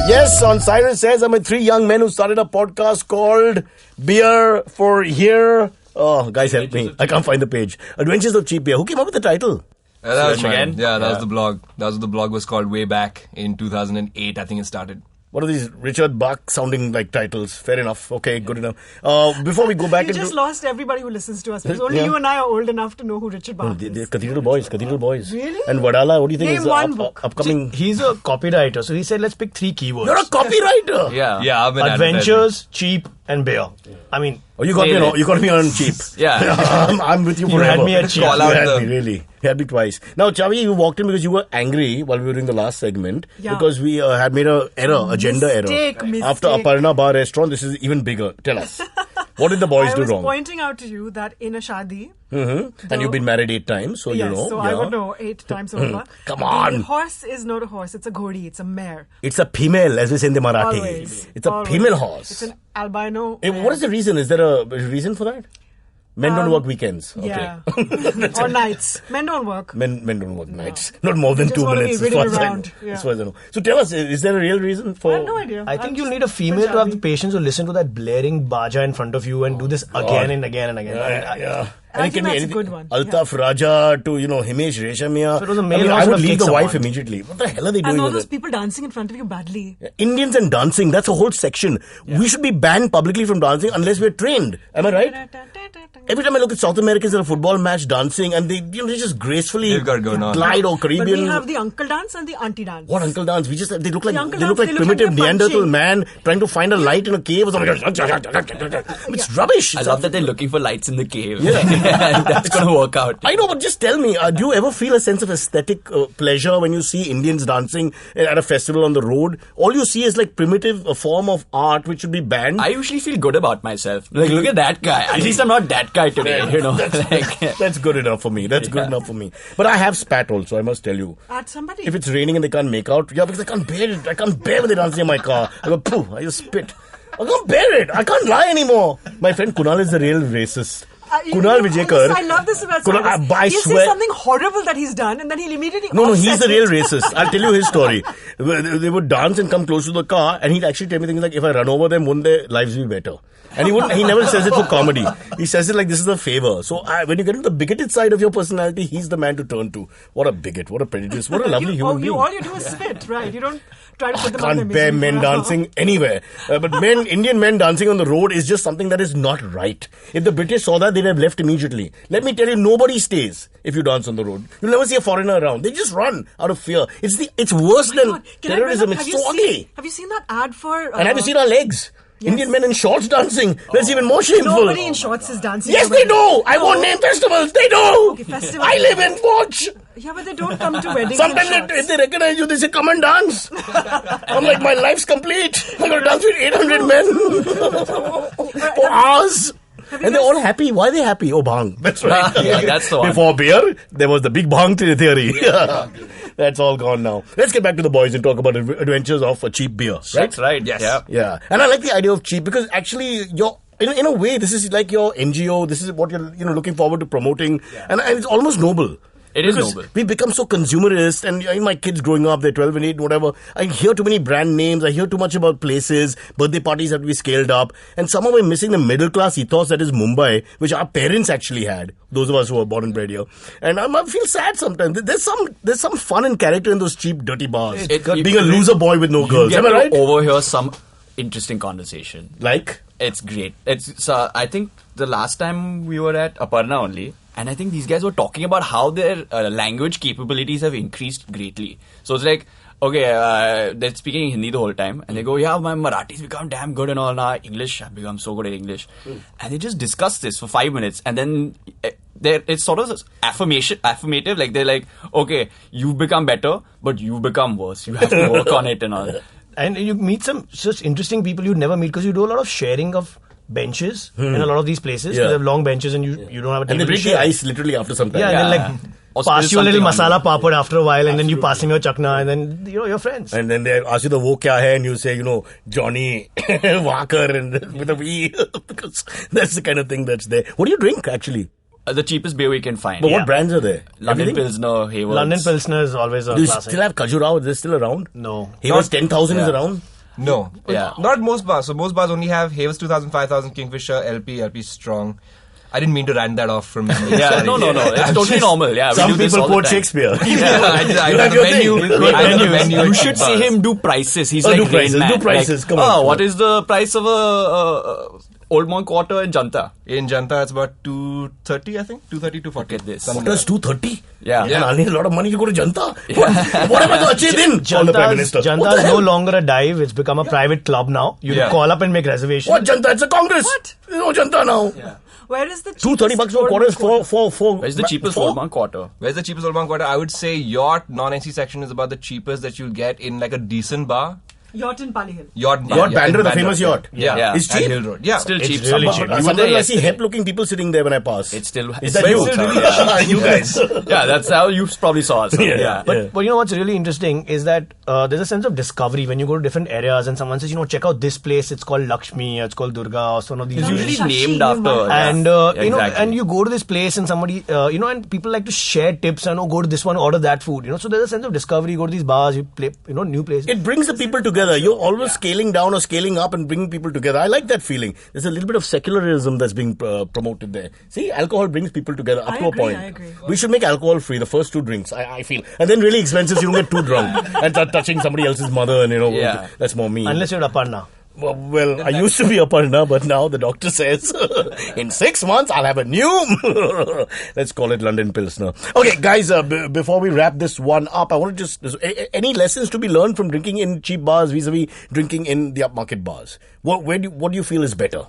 Yes, on Cyrus Says, I'm with 3 young men who started a podcast called Beer for Here. Oh, guys, help me. I can't find the page. Adventures of Cheap Beer. Who came up with the title?
That was
Suyash
mine.
again?
Yeah, that
Yeah.
was the blog. That was what the blog was called way back in 2008. I think it started.
What are these Richard Bach sounding like titles? Fair enough. Okay, good enough. Before we go back
You
into...
just lost everybody who listens to us. Because only
Yeah.
you and I are old enough to know who Richard Bach is.
The Cathedral Boys.
Really?
And Wadala, what do you think
Name
is the
one book.
upcoming...
He's a copywriter, so he said, let's pick 3 keywords.
You're a copywriter!
Yeah.
Yeah, I've been at it, I think.
Adventures, cheap, and beer. I mean,
Oh, you got me. You got me on cheap.
Yeah.
I'm with you
you
forever.
had me at cheap.
Call
You
out
had
the-
me, really. You had me twice. Now, Chavi, you walked in because you were angry while we were doing the last segment
Yeah.
because we had made an error, a gender
Mistake.
error. After Aparna Bar Restaurant, this is even bigger. Tell us. What did the boys
I
do
was
wrong?
pointing out to you that in a shadi,
And you've been married 8 times, so
yes,
you know.
so
yeah.
I would know 8 times over.
Come on.
The horse is not a horse; it's a ghodi, it's a mare.
It's a female, as we say in the Marathi.
Always.
It's a
Always.
female horse.
It's an albino.
What
mare.
is the reason? Is there a reason for that? Men don't work weekends. Okay.
Yeah. Or nights. Men don't work.
Men don't work nights. Not more than
Just
2
wanna be
minutes.
ridden
As far as I know.
around. Yeah.
As far as I know. So tell us, is there a real reason for?
I have no idea.
I think
I'm
you'll
just
need a female to have the
Punjabi.
patience to listen to that blaring baja in front of you and do this again and again and again.
Yeah.
I
And it
think
can be
that's a
anything.
good one.
Altaf Raja to, Himesh Reshamia.
So it was a male
I
horse
would
would
leave
kick
the wife
someone.
immediately. What the hell are they doing
And all
with
those
it?
people dancing in front of you badly.
Indians and dancing, that's a whole section. We should be banned publicly from dancing unless we're trained. Am I right? Every time I look at South Americans at a football match dancing and they just gracefully
They've got it going on.
glide or
But we
Caribbean.
have the uncle dance and the auntie dance.
What uncle dance? They look like
The uncle
they look
dance,
like
they look like
primitive
they're
Neanderthal
punching.
man trying to find a light in a cave or something. It's rubbish.
I love that they're looking for lights in the cave. Yeah. That's going to work out.
I know, but just tell me, do you ever feel a sense of aesthetic pleasure when you see Indians dancing at a festival on the road? All you see is like primitive form of art which should be banned.
I usually feel good about myself. Like, look at that guy. At least I'm not that guy today, you know.
That's good enough for me. That's good enough for me. But I have spat also, I must tell you.
At somebody.
If it's raining and they can't make out, yeah, because I can't bear it. I can't bear when they dance near my car. I go, pooh, I just spit. I can't bear it. I can't lie anymore. My friend Kunal is the real racist. Kunal Vijayakar.
I love this about
Kunal,
Cyrus.
I
He'll
swear.
say something horrible that he's done and then he'll immediately
No, he's
offset
the real
it.
racist. I'll tell you his story. They would dance and come close to the car, and he'd actually tell me things like, if I run over them, wouldn't their lives be better? And he never says it for comedy. He says it like this is a favor. So when you get into the bigoted side of your personality, he's the man to turn to. What a bigot, what a prejudice, what a lovely human being.
All you do is spit, right? You don't try to put them on their
Can't bear
misery.
men dancing anywhere. But Indian men dancing on the road is just something that is not right. If the British saw that, they'd have left immediately. Let me tell you, nobody stays if you dance on the road. You'll never see a foreigner around. They just run out of fear. It's worse than
God, can I
terrorism.
bring up-
It's so ugly.
Have you seen that ad for...
And have you seen our legs?
Yes.
Indian men in shorts dancing. That's even more shameful.
Nobody in shorts is dancing.
Yes, they do. I won't name festivals. They do.
Okay, festivals.
I live and watch.
Yeah, but they don't come to weddings
Sometimes
in shorts.
if they recognize you, they say, come and dance. I'm like, my life's complete. I'm going to dance with 800 men for hours. And they're all happy. Why are they happy? Oh, bhang. That's right.
Yeah, that's the one.
Before beer, there was the big bhang theory. That's all gone now. Let's get back to the boys and talk about adventures of a cheap beer. Right?
That's right.
Yes.
Yeah.
Yeah. And I like the idea of cheap because actually in a way, this is like your NGO. This is what you're looking forward to promoting. And it's almost noble.
It is
Because
noble.
we become so consumerist, and my kids growing up, they're 12 and 8, whatever. I hear too many brand names. I hear too much about places. Birthday parties have to be scaled up, and somehow we're missing the middle class ethos that is Mumbai, which our parents actually had. Those of us who were born and bred here, and I feel sad sometimes. There's some fun and character in those cheap, dirty bars. Being a loser boy with no girls.
You
Am
get
I right?
to overhear some interesting conversation.
Like.
It's great. I think the last time we were at Aparna only, and I think these guys were talking about how their language capabilities have increased greatly. So it's like, okay, they're speaking Hindi the whole time, and they go, yeah, my Marati's become damn good and all now. English, I've become so good at English. And they just discuss this for 5 minutes, and then it's sort of affirmative. Like they're like, okay, you've become better, but you've become worse. You have to work on it and all.
And you meet some such interesting people you'd never meet because you do a lot of sharing of benches in a lot of these places.
Yeah.
They have long benches and you don't have a table
And they
to
break the
share.
ice literally after some time.
Yeah, and then
Or
pass
spill
you a little
something on
masala papad after a while, and then you pass him your chakna, and then you're friends.
And then they ask you the wo kya hai, and you say, Johnny Walker and with a V, because that's the kind of thing that's there. What do you drink actually?
The cheapest beer we can find.
But what brands are there?
London
Everything?
Pilsner, Hayward's.
London Pilsner is always a
Do you
classic.
still have Khajuraho? Is it still around?
No.
Hayward's 10,000 is
Yeah.
around?
No.
Yeah.
Not most bars. So most bars only have Havel's 2000, 5000, Kingfisher, LP Strong. I didn't mean to rant that off from memory.
Yeah,
Sorry.
no. It's totally normal. Yeah, we
Some
do this
people
all the
quote
time.
Shakespeare.
Yeah, I
You
know
have
the
your
menu.
thing.
I know the menu.
You
at
should see
bars.
him do prices. He's
Oh,
like
do prices,
Rain Man.
do prices,
Like,
come on.
what is the price of a Old Monk Quarter in Janta.
In Janta, it's about 230, I think. 230 to 40.
Look at this.
Quarters 230?
Yeah.
And I need a lot of money to go to Janta. What am I going to achieve in? Call the Prime Minister.
Janta is no longer a dive. It's become a private club now. You call up and make reservations.
What Janta? It's a Congress.
What?
There's no Janta now.
Yeah. Where is the
$230 for quarters for
Where's the cheapest Old Monk Quarter?
Where's the cheapest Old Monk Quarter? I would say Yacht non-AC section is about the cheapest that you'll get in like a decent bar.
Yacht in Pali Hill.
Yacht
Bandra, the famous yacht.
Yeah.
It's cheap.
At Hill Road. Yeah.
Still cheap.
really
somehow.
cheap.
You were
Sometimes
there
I see
yesterday.
hip-looking people sitting there when I pass.
It's still...
Is that you? You guys.
Yeah, that's how you probably saw us. Yeah.
But you know what's really interesting is that there's a sense of discovery when you go to different areas and someone says, check out this place. It's called Lakshmi. Or it's called Durga. Or one of these.
It's usually
Shashi,
named after...
And
exactly.
and you go to this place and somebody, and people like to share tips and go to this one, order that food. So there's a sense of discovery. You go to these bars, you play, new places.
It brings the people together. You're always scaling down or scaling up and bringing people together. I like that feeling. There's a little bit of secularism that's being promoted there. See, alcohol brings people together up to a point.
I agree.
We should make alcohol free, the first 2 drinks, I feel. And then really expensive so you don't get too drunk and start touching somebody else's mother and that's more mean.
Unless you're Aparna.
Well, I used to be Aparna, but now the doctor says in 6 months I'll have a new. Let's call it London Pilsner. Okay, guys, before we wrap this one up, I want to just any lessons to be learned from drinking in cheap bars vis-a-vis drinking in the upmarket bars. What do you feel is better?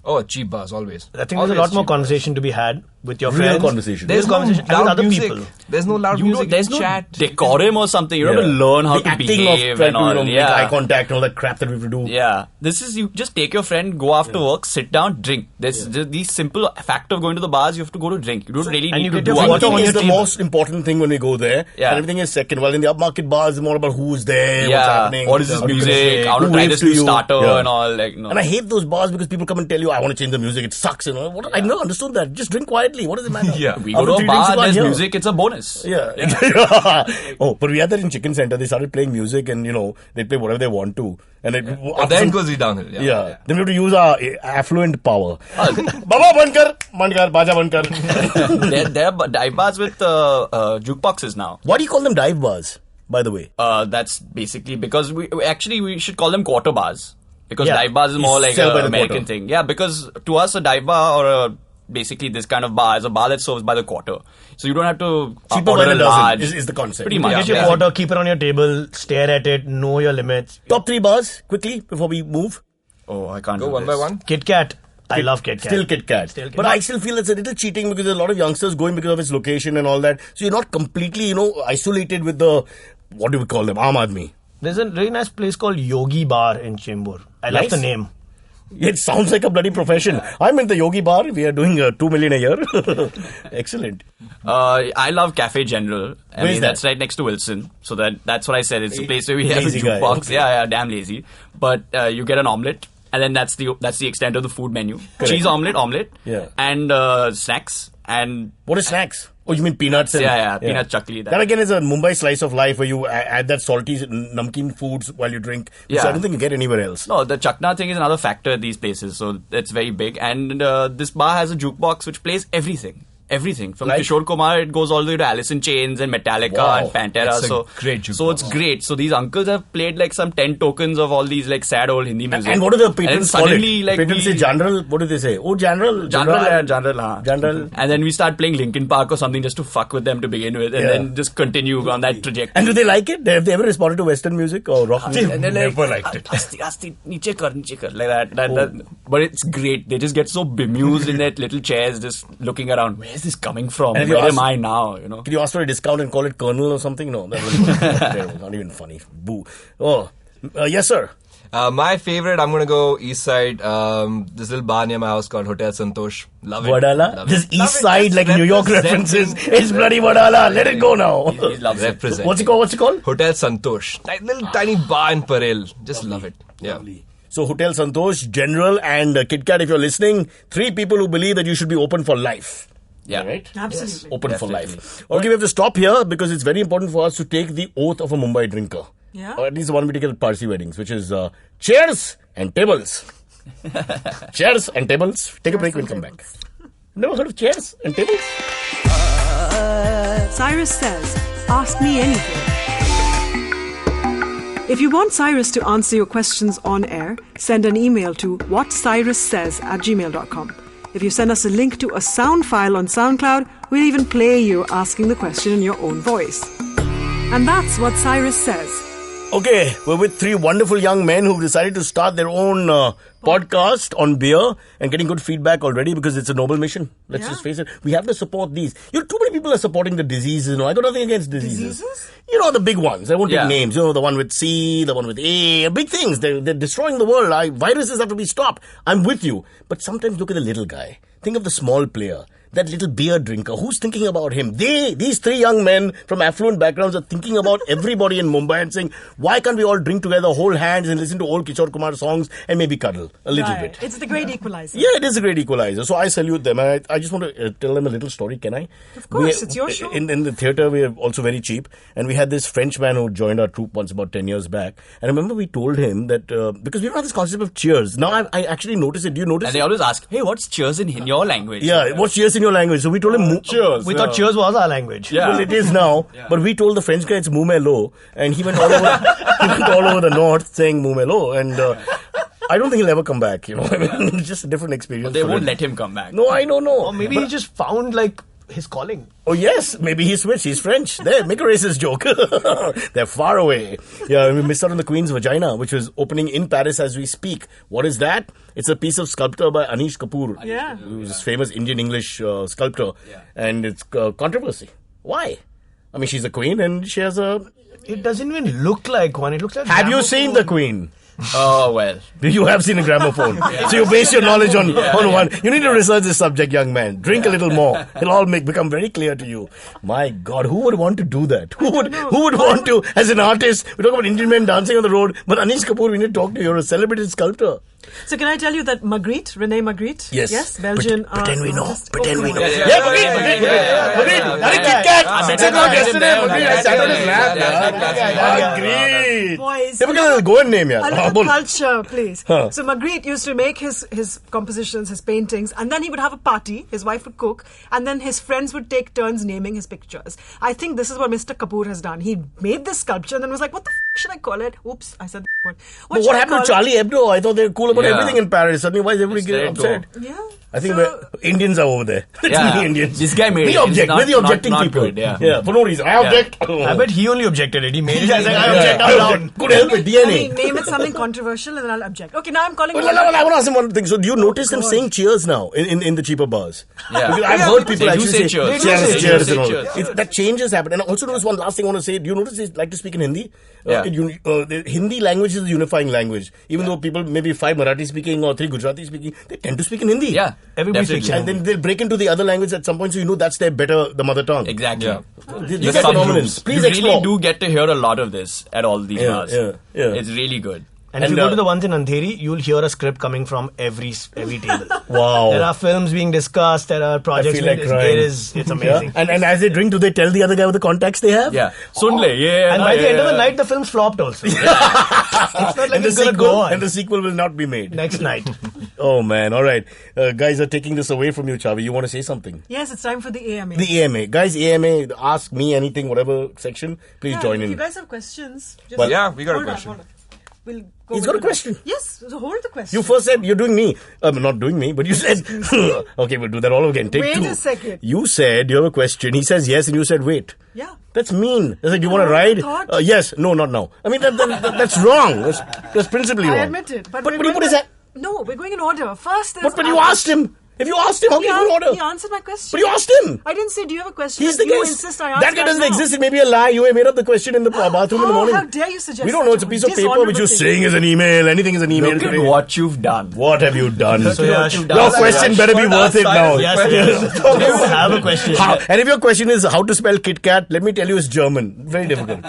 Oh, cheap bars, always.
I think there's a lot more conversation to be had with your
Real
friends.
conversation.
There's no
conversation with
loud
other
music.
people.
There's no loud music.
There's no
chat.
decorum or something. You have to learn how
the
to
acting
behave
of trying
and all.
to make eye contact and all that crap that we have to do.
Yeah, this is you just take your friend, go after work, sit down, drink. There's these simple fact of going to the bars. You have to go to drink. You don't really
and
need
you
to
get
do
your
other
photo on
things.
Drinking is
your
the
table.
most important thing when we go there.
Yeah.
And everything is second. While in the upmarket bars, it's more about who's there, what's
Yeah,
happening.
what is this
how to
music?
connect,
I want to
who
try
waves
this
to
new
you.
starter
Yeah.
and all. Like, no.
And I hate those bars because people come and tell you, I want to change the music. It sucks. I never understood that. Just drink quietly. What does it matter?
Yeah.
We go to a bar, there's music, it's a bonus.
Yeah. Oh, but we had that in Chicken Center. They started playing music and, they play whatever they want to. And
Then it goes downhill.
Yeah. Then we have to use our affluent power. Baba bankar, baja bankar.
There are dive bars with jukeboxes now.
Why do you call them dive bars, by the way?
That's basically because we should call them quarter bars. Because
Yeah.
dive bars is more like
Sell by
an
the
American
quarter.
thing. Yeah, because to us a dive bar or basically this kind of bar is a bar that serves by the quarter. So you don't have to
Cheaper
order
by
a
the
large.
dozen is the concept.
Pretty much.
Get your
yeah.
water, keep it on your table, stare at it, know your limits.
Top 3 bars, quickly, before we move.
Oh, I can't
Go
do
one
this.
by one.
Kit Kat. I love Kit Kat.
Still Kit Kat. But I still feel it's a little cheating because there's a lot of youngsters going because of its location and all that. So you're not completely, isolated with the, what do we call them, Aam Aadmi.
There's a really nice place called Yogi Bar in Chembur. I like the
Nice.
name.
It sounds like a bloody profession. I'm in the Yogi Bar. We are doing 2 million a year. Excellent.
I love Cafe General.
Where is that?
That's right next to Wilson. So that's what I said. It's a place where we have a
Lazy guy.
jukebox.
Okay.
Yeah, damn lazy. But you get an omelette. And then that's the extent of the food menu. Cheese omelette,
Yeah.
and snacks, and
What is snacks? Oh, you mean peanuts? And,
peanut chakli.
That again is a Mumbai slice of life where you add that salty namkeen foods while you drink, which
Yeah.
I don't think you get anywhere else.
No, the chakna thing is another factor at these places, so it's very big. And this bar has a jukebox which plays everything. Everything from
Like?
Kishore Kumar, it goes all the way to Alice in Chains and Metallica
Wow.
and Pantera.
It's a great jukebox.
So it's great. So these uncles have played like some 10 tokens of all these like sad old Hindi music.
And what do the
And then
patrons call it?
suddenly, like
Patrons say general. What do they say? Oh, general.
General.
General.
And then we start playing Linkin Park or something just to fuck with them to begin with, and
Yeah.
then just continue on that trajectory.
And do they like it? Have they ever responded to Western music or rock music?
And they're like,
Never liked it.
Asti, niche kar, like that. But it's great. They just get so bemused in their little chairs, just looking around. Where's this coming from?
And if you
Where
ask-
am I now?
Can you ask for a discount and call it Colonel or something? No, that was terrible. Not even funny. Boo. Oh, yes, sir.
My favorite, I'm going to go east side. This little bar near my house called Hotel Santosh. Love it.
Wadala.
Love
This
it.
east side, like New York references. It's bloody Wadala. Let it go now.
He loves it.
Represent.
What's it called?
Hotel Santosh. Little tiny bar in Parel. Just love it. Yeah.
So Hotel Santosh, General and Kit Kat, if you're listening, 3 people who believe that you should be open for life.
Yeah.
Right?
Absolutely.
Open for life. Okay, we have to stop here because it's very important for us to take the oath of a Mumbai drinker.
Yeah.
Or at least the one we take at Parsi weddings, which is cheers and tables. Cheers and tables. Take a break, we'll come back. Never heard of chairs and tables?
Cyrus Says, ask me anything.
If you want Cyrus to answer your questions on air, send an email to whatcyrussays@gmail.com. If you send us a link to a sound file on SoundCloud, we'll even play you asking the question in your own voice. And that's what Cyrus says.
Okay, we're with three wonderful young men who've decided to start their own podcast on beer and getting good feedback already because it's a noble mission. Let's just face it. We have to support these. Too many people are supporting the diseases. I got nothing against diseases. The big ones. I won't take names. The one with C, the one with A. Big things. They're destroying the world. Viruses have to be stopped. I'm with you. But sometimes look at the little guy. Think of the small player. That little beer drinker, who's thinking about him? These three young men from affluent backgrounds are thinking about everybody in Mumbai and saying, why can't we all drink together, hold hands and listen to old Kishore Kumar songs and maybe cuddle a little bit?
It's the great equalizer.
Yeah, it is a great equalizer. So I salute them. I just want to tell them a little story, can I?
Of course, it's your show.
In the theatre, we are also very cheap. And we had this French man who joined our troupe once about 10 years back. And I remember we told him that, because we don't have this concept of cheers. Now I actually notice it. Do you notice
And they always ask, hey, what's cheers in your language?
Yeah, what's cheers in your language? So we told him,
cheers.
We thought cheers was our language.
Yeah.
Well, it is now. But we told the French guy it's Moumelo, and he went all over. He went all over the north saying Moumelo, and I don't think he'll ever come back. It's just a different experience.
But they
for
won't
him.
let him come back.
No, I don't know.
Or maybe he just found his calling.
Oh yes, maybe he switched. He's French. There, make a racist joke. They're far away. Yeah, we missed out on the Queen's Vagina, which was opening in Paris as we speak. What is that? It's a piece of sculpture by Anish Kapoor, who's a famous Indian-English sculptor, and it's controversy. Why? I mean, she's a queen, and she has a.
It doesn't even look like one. It looks like.
Have you seen the Queen?
Oh, well.
You have seen a gramophone. So you base your knowledge on one. You need to research this subject, young man. Drink a little more. It'll all become very clear to you. My God, who would want to do that? Who would want to, as an artist, we talk about Indian men dancing on the road, but Anish Kapoor, we need to talk to you. You're a celebrated sculptor.
So can I tell you that Renee Magritte?
Yes.
Belgian.
Pretend we know. Pretend we know.
Yeah,
Magritte. Kit Kat. I said that yesterday. Magritte, I sat on his lap. Magritte.
Boys.
Look at the Goan name,
A
yeah.
little culture, please.
Huh.
So Magritte used to make his compositions, his paintings, and then he would have a party. His wife would cook, and then his friends would take turns naming his pictures. I think this is what Mr. Kapoor has done. He made this sculpture and then was like, what the f*** should I call it? Oops, I said the word.
But what happened to Charlie Hebdo? I thought they were cool about everything in Paris. Suddenly, why is everybody getting upset?
Yeah.
I think Indians are over there.
Yeah.
Indians.
This guy made
we
it.
object. We're the objecting
not
people.
good, yeah.
For no reason. I object.
I bet he only objected it. He made it. I
I
object out loud.
Could help it. DNA.
Name it something controversial and then I'll object. Okay, now I'm calling
No, I want to ask him one thing. So, do you notice them saying cheers now in the cheaper bars?
Yeah.
Because I've heard people
They do
actually
say
say
cheers.
cheers
They
and all.
say cheers.
That changes happen. And I also notice one last thing I want to say. Do you notice they like to speak in Hindi?
Yeah.
The Hindi language is a unifying language. Even though people, maybe 5 Marathi speaking or 3 Gujarati speaking, they tend to speak in Hindi.
Yeah.
Everybody
definitely.
speaks
And then they'll break into the other language at some point, so you know that's the mother tongue.
Exactly.
Yeah.
These are phenomenons. Please
you
explore.
really do get to hear a lot of this at all these bars.
Yeah.
It's really good.
And if you go to the ones in Andheri, you'll hear a script coming from every table.
Wow.
There are films being discussed. There are projects.
I feel like
being
crying.
it's amazing.
And as they drink, do they tell the other guy what the contacts they have?
Yeah. Sun le, yeah.
And by the end of the night, the film's flopped also. It's not like
And
it's going to go on.
And the sequel will not be made.
Next night.
Oh man, alright. Guys are taking this away from you, Chavi. You want to say something?
Yes, it's time for the AMA.
The AMA. Guys, AMA, ask me anything, whatever section, please join
if
in.
you guys have questions, just
Well,
yeah, we got a
hold on,
question.
hold on. We'll go
He's
with
got a
it.
question.
Yes, so hold the question.
You first said you're doing me. Not doing me, but you said... Okay, we'll do that all over again. Take
Wait
2.
a second.
You said you have a question. He says yes, and you said wait.
Yeah.
That's mean. That's like, do you want to
I
ride?
thought-
Yes. No, not now. I mean, that's wrong. That's principally wrong.
I admit it. But
he
we're
put his
going
hand...
No, we're going in order. First, there's
But you asked him. If you asked him, how can you order?
He answered my question.
But you asked him.
I didn't say, do you have a question?
He's the
you
guest.
insist I answer
That guy doesn't
now.
exist. It may be a lie. You made up the question in the bathroom in the morning.
How dare you suggest
We don't know.
such
It's a
a
piece of paper
dishonorable
which you're
thing.
saying is an email. Anything is an email.
Look at
today.
what you've done.
What have you done?
Suyash.
Your question better be worth it now.
Yes, yes. You have a question.
And if your question is how to spell Kit Kat, let me tell you it's German. Very difficult.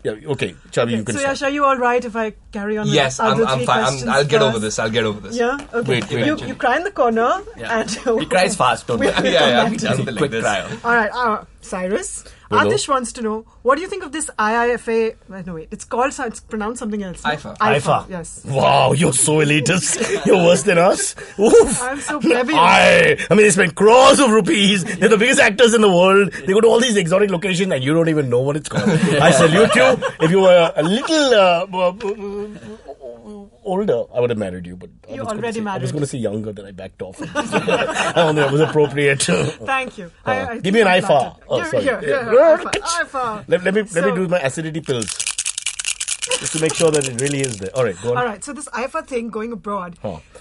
Yeah, okay. Chavi, you can
So,
start.
Yash, are you all right if I carry on?
Yes,
with other
I'm
three
fine.
questions
I'll get over
first?
this. I'll get over this.
Yeah. Okay.
Wait.
You cry in the corner, and
He cries fast, don't
We'll
he?
come back to
Something
you.
like
Quick
this.
cry.
All right, Cyrus.
Hello.
Adish wants to know, what do you think of this IIFA? No, wait. It's pronounced something else. No?
IFA.
IFA.
Yes.
Wow, you're so elitist. You're worse than us. Oof.
I'm so plebeian.
I mean, they spend crores of rupees. They're the biggest actors in the world. They go to all these exotic locations and you don't even know what it's called. I salute you. If you were a little older, I would have married you. But
You already married.
I was going to say younger, then I backed off. I don't think it was appropriate.
Thank you. I
Give me an
think I'm
IFA.
flattered.
Oh, sorry.
IFA.
Let me
So-
do my acidity pills. Just to make sure that it really is there. All right, go on.
All right, so this IFA thing going abroad.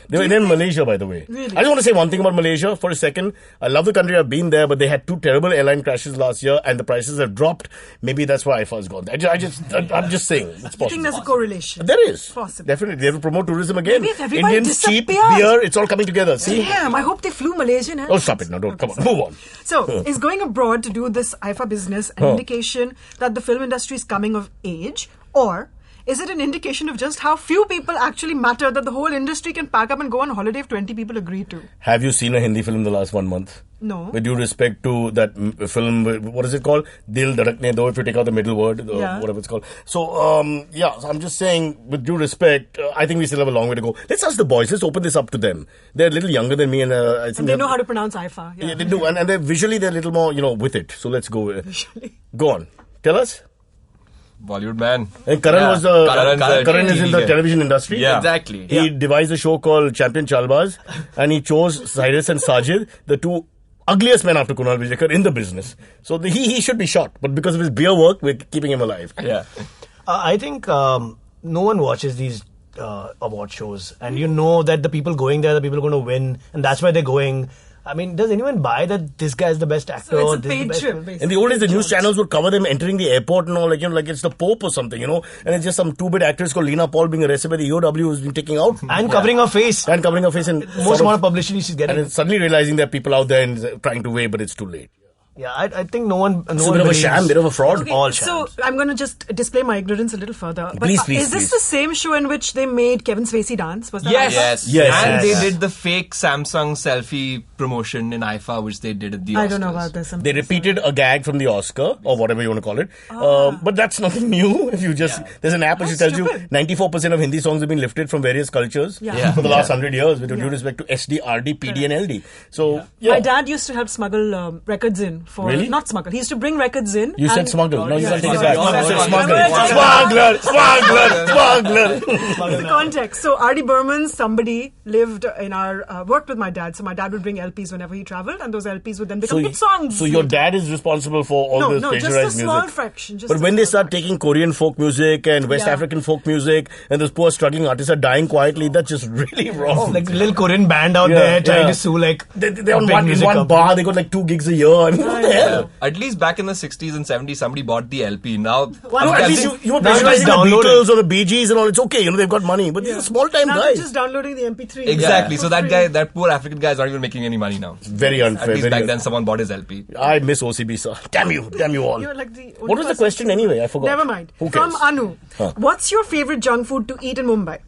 They were in Malaysia, by the way.
Really?
I just want to say one thing about Malaysia for a second. I love the country. I've been there, but they had 2 terrible airline crashes last year, and the prices have dropped. Maybe that's why IFA has gone. I'm just saying. It's
I think
possible.
there's a correlation.
There is.
Possible.
Definitely. They have to promote tourism again.
Maybe if everybody
Indians, cheap,
disappears.
beer, it's all coming together. See?
Damn, I hope they flew Malaysian.
Oh, stop it now. Don't. Come on. Move on.
So, is going abroad to do this IFA business an indication that the film industry is coming of age? Or is it an indication of just how few people actually matter that the whole industry can pack up and go on holiday if 20 people agree to?
Have you seen a Hindi film in the last 1 month?
No.
With due respect to that film, what is it called? Dil Dhadakne Do, if you take out the middle word, whatever it's called. So, so I'm just saying, with due respect, I think we still have a long way to go. Let's ask the boys. Let's open this up to them. They're a little younger than me, and I think
And they know how to pronounce IFA.
Yeah, they do, and they're visually they're a little more, with it. So let's go. Go on. Tell us.
Bollywood man.
And Karan was Karan is in the
TV guy.
television industry.
Yeah.
Exactly.
He devised a show called Champion Chalbaz, and he chose Cyrus and Sajid, the 2 ugliest men after Kunal Vijayakar in the business. So he should be shot, but because of his beer work, we're keeping him alive.
Yeah.
I think no one watches these award shows, and you know that the people going there, the people are going to win, and that's why they're going. I mean, does anyone buy that this guy is the best actor?
So it's a
this is the
paid
best
trip,
film?
basically.
In the old days, the news channels would cover them entering the airport and all, like it's the Pope or something, and it's just some 2-bit actress called Lena Paul being arrested by the EOW who's been taken out.
And covering her face.
And covering her face. And
Most amount of publicity she's getting.
And then suddenly realizing there are people out there and trying to wave, but it's too late.
Yeah, I think no one.
It's a bit of a sham, bit of a fraud.
Okay,
All
so
shams.
I'm going to just display my ignorance a little further. But
Please,
is this
please.
the same show in which they made Kevin Spacey dance? Was that
Yes.
IFA?
Yes.
And
Yes.
they did the fake Samsung selfie promotion in IFA, which they did at the Oscars.
I don't know about this.
They repeated a gag from the Oscar or whatever you want to call it, but that's nothing new. If you just there's an app which
That's
tells
stupid.
you 94% of Hindi songs have been lifted from various cultures
Yeah.
for the last 100 years, with due respect to SD, RD, PD, and LD. So
My dad used to help smuggle records in for
Really?
not smuggle. He used to bring records in.
You said
and-
smuggle. No, you
Yeah,
can't take it
sorry,
back.
sorry,
You said
sorry.
smuggler.
The context. So R.D. Burman, somebody lived in our worked with my dad. So my dad would bring LPs whenever he traveled, and those LPs would then become hit songs.
So your dad is responsible for all this
No, just a
plagiarized
small
music.
fraction. Just
But
a
when they
small
start taking Korean folk music and West
Yeah.
African folk music, and those poor struggling artists are dying quietly, that's just really wrong.
Like a little Korean band out
Yeah,
there trying
yeah.
to sue like.
They're on
big
one, in
music
one
company.
bar, they got like 2 gigs a year. I mean, what the hell?
At least back in the 60s and 70s, somebody bought the LP. Now,
No, at least you were
Now you
plagiarizing
just
the
download
Beatles or the Bee Gees and all. It's okay, they've got money. But these are small-time
Now
guys.
they're just downloading the MP3.
Exactly.
for
So that
free.
guy, that poor African guy, is not even making any money now.
Very unfair.
At least
very
back
un-
then, someone bought his LP.
I miss OCB, sir. Damn you all.
You're like the only
What was the
person-
question anyway? I forgot.
Never mind.
Who
From
cares?
Anu, what's your favorite junk food to eat in Mumbai?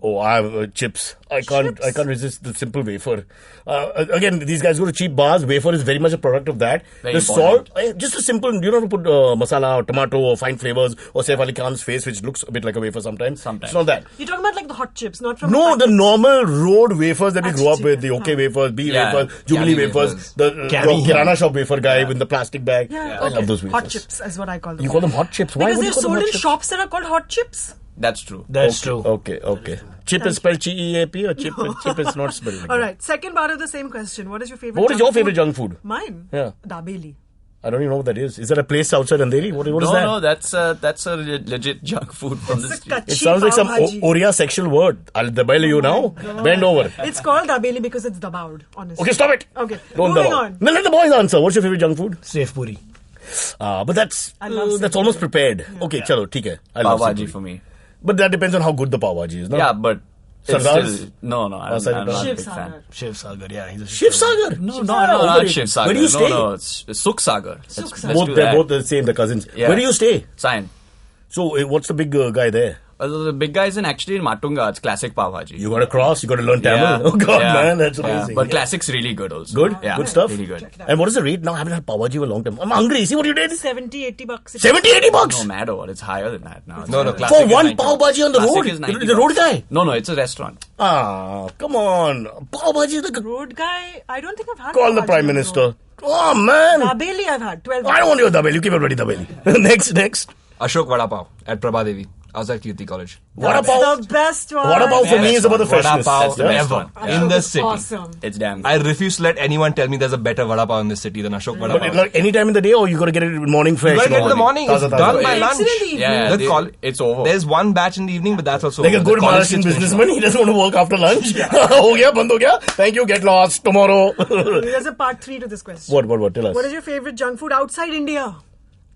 Oh, I have chips. I can't resist the simple wafer. Again, these guys go to cheap bars. Wafer is very much a product of that.
Very
The salt, just a simple. You don't have to put masala or tomato or fine flavors or Saif Ali Khan's face, which looks a bit like a wafer sometimes. It's not that.
You're talking about like the hot chips, not from
No,
the
the normal road wafers that we grew up with, the OK
Yeah.
wafers, B
Yeah.
wafers, Jubilee
Cami
wafers,
wafers.
the
Cami.
Kirana shop wafer guy with the plastic bag.
Yeah,
I love those wafers.
Hot chips is what I call them.
You call them hot chips? Why
Because
would
they're
you call them
sold
hot
in
chips?
shops that are called hot chips.
That's true.
That's true.
Okay. Chip is spelled CHEAP or chip is not spelled like
All
that?
right, second part of the same question. What is your favorite?
What is
junk
your favorite
food?
junk food?
Mine.
Yeah.
Dabeli.
I don't even know what that is. Is that a place outside Andheri? What is that?
No, that's a legit junk food from the
It's a
street.
It sounds like some Oriya sexual word. I'll dabail you now. Bend over.
It's called dabeli because it's dabawed, honestly.
Okay, stop it.
Okay,
Don't
moving
dabaw.
on.
Then let the boys answer. What's your favorite junk food?
Safe puri.
But that's
I love
that's
Saif
almost
puri.
prepared. Okay, chalo, theek hai. I love
Pav
Saif
Bhaji
puri.
for me.
But that depends on how good the pav bhaji is, no?
Yeah, but it's
Sardar's?
still no. I'm not
Sardar's.
a
Shiv
big fan.
Sagar.
Shiv Sagar, yeah. He's a
Shiv Sagar?
No,
Overrated.
not Shiv Sagar.
Where do you stay?
No, it's Sukh Sagar.
Sukh
Let's
Sagar.
Both,
do
they're
that.
both the same, the cousins.
Yeah.
Where do you stay?
Sign.
So, what's the big guy there?
The big guys actually in Matunga. It's classic pav bhaji.
You got to cross. You got to learn Tamil.
Yeah.
Oh God,
Yeah.
man, that's
Yeah.
amazing.
But
Yeah.
classic's really good also.
Good?
Yeah.
Good stuff?
Really good.
And what is the rate now? I haven't had pav bhaji for a long time. I'm hungry. See what you did?
70, 80 bucks.
70, 80 bucks?
No, mad or what? It's higher than that now.
No,
It's-
classic
For
is
one
90
pav bhaji on the
Classic
road?
is 90
The road
bucks.
guy?
No, it's a restaurant.
Ah, come on. Pav bhaji is like a...
Road guy, I don't think I've had.
Call the
pav bhaji
Prime
on the
Minister.
road.
Oh, man.
Dabeli I've had 12.
I don't want your dabeli. You keep it ready, dabeli. Next.
Ashok Vada Pav at Prabhadevi outside Kirti College.
Vada pav.
The best one.
Vada pav for me
Best
is about the
one.
freshness.
Vada pav
Yeah.
ever
Ashok
in the
is
city.
Awesome.
It's damn good.
I refuse to let anyone tell me there's a better Vada Pav in this city than Ashok Vada
But
Pav.
like any time in the day, or you got to get it morning fresh?
You gotta get it in the
morning.
morning. It's
Taza,
done
taza.
by
It
lunch.
makes it in the evening.
Yeah,
The col-
it's over.
There's one batch in the evening, but that's also
Like a
over.
good
The college
Maharashtrian
kids finish
businessman, he doesn't want to work after lunch. Ho gaya, band ho gaya. Thank you, get lost tomorrow.
There's a part 3 to this question.
What? Tell us.
What is your favorite junk food outside India?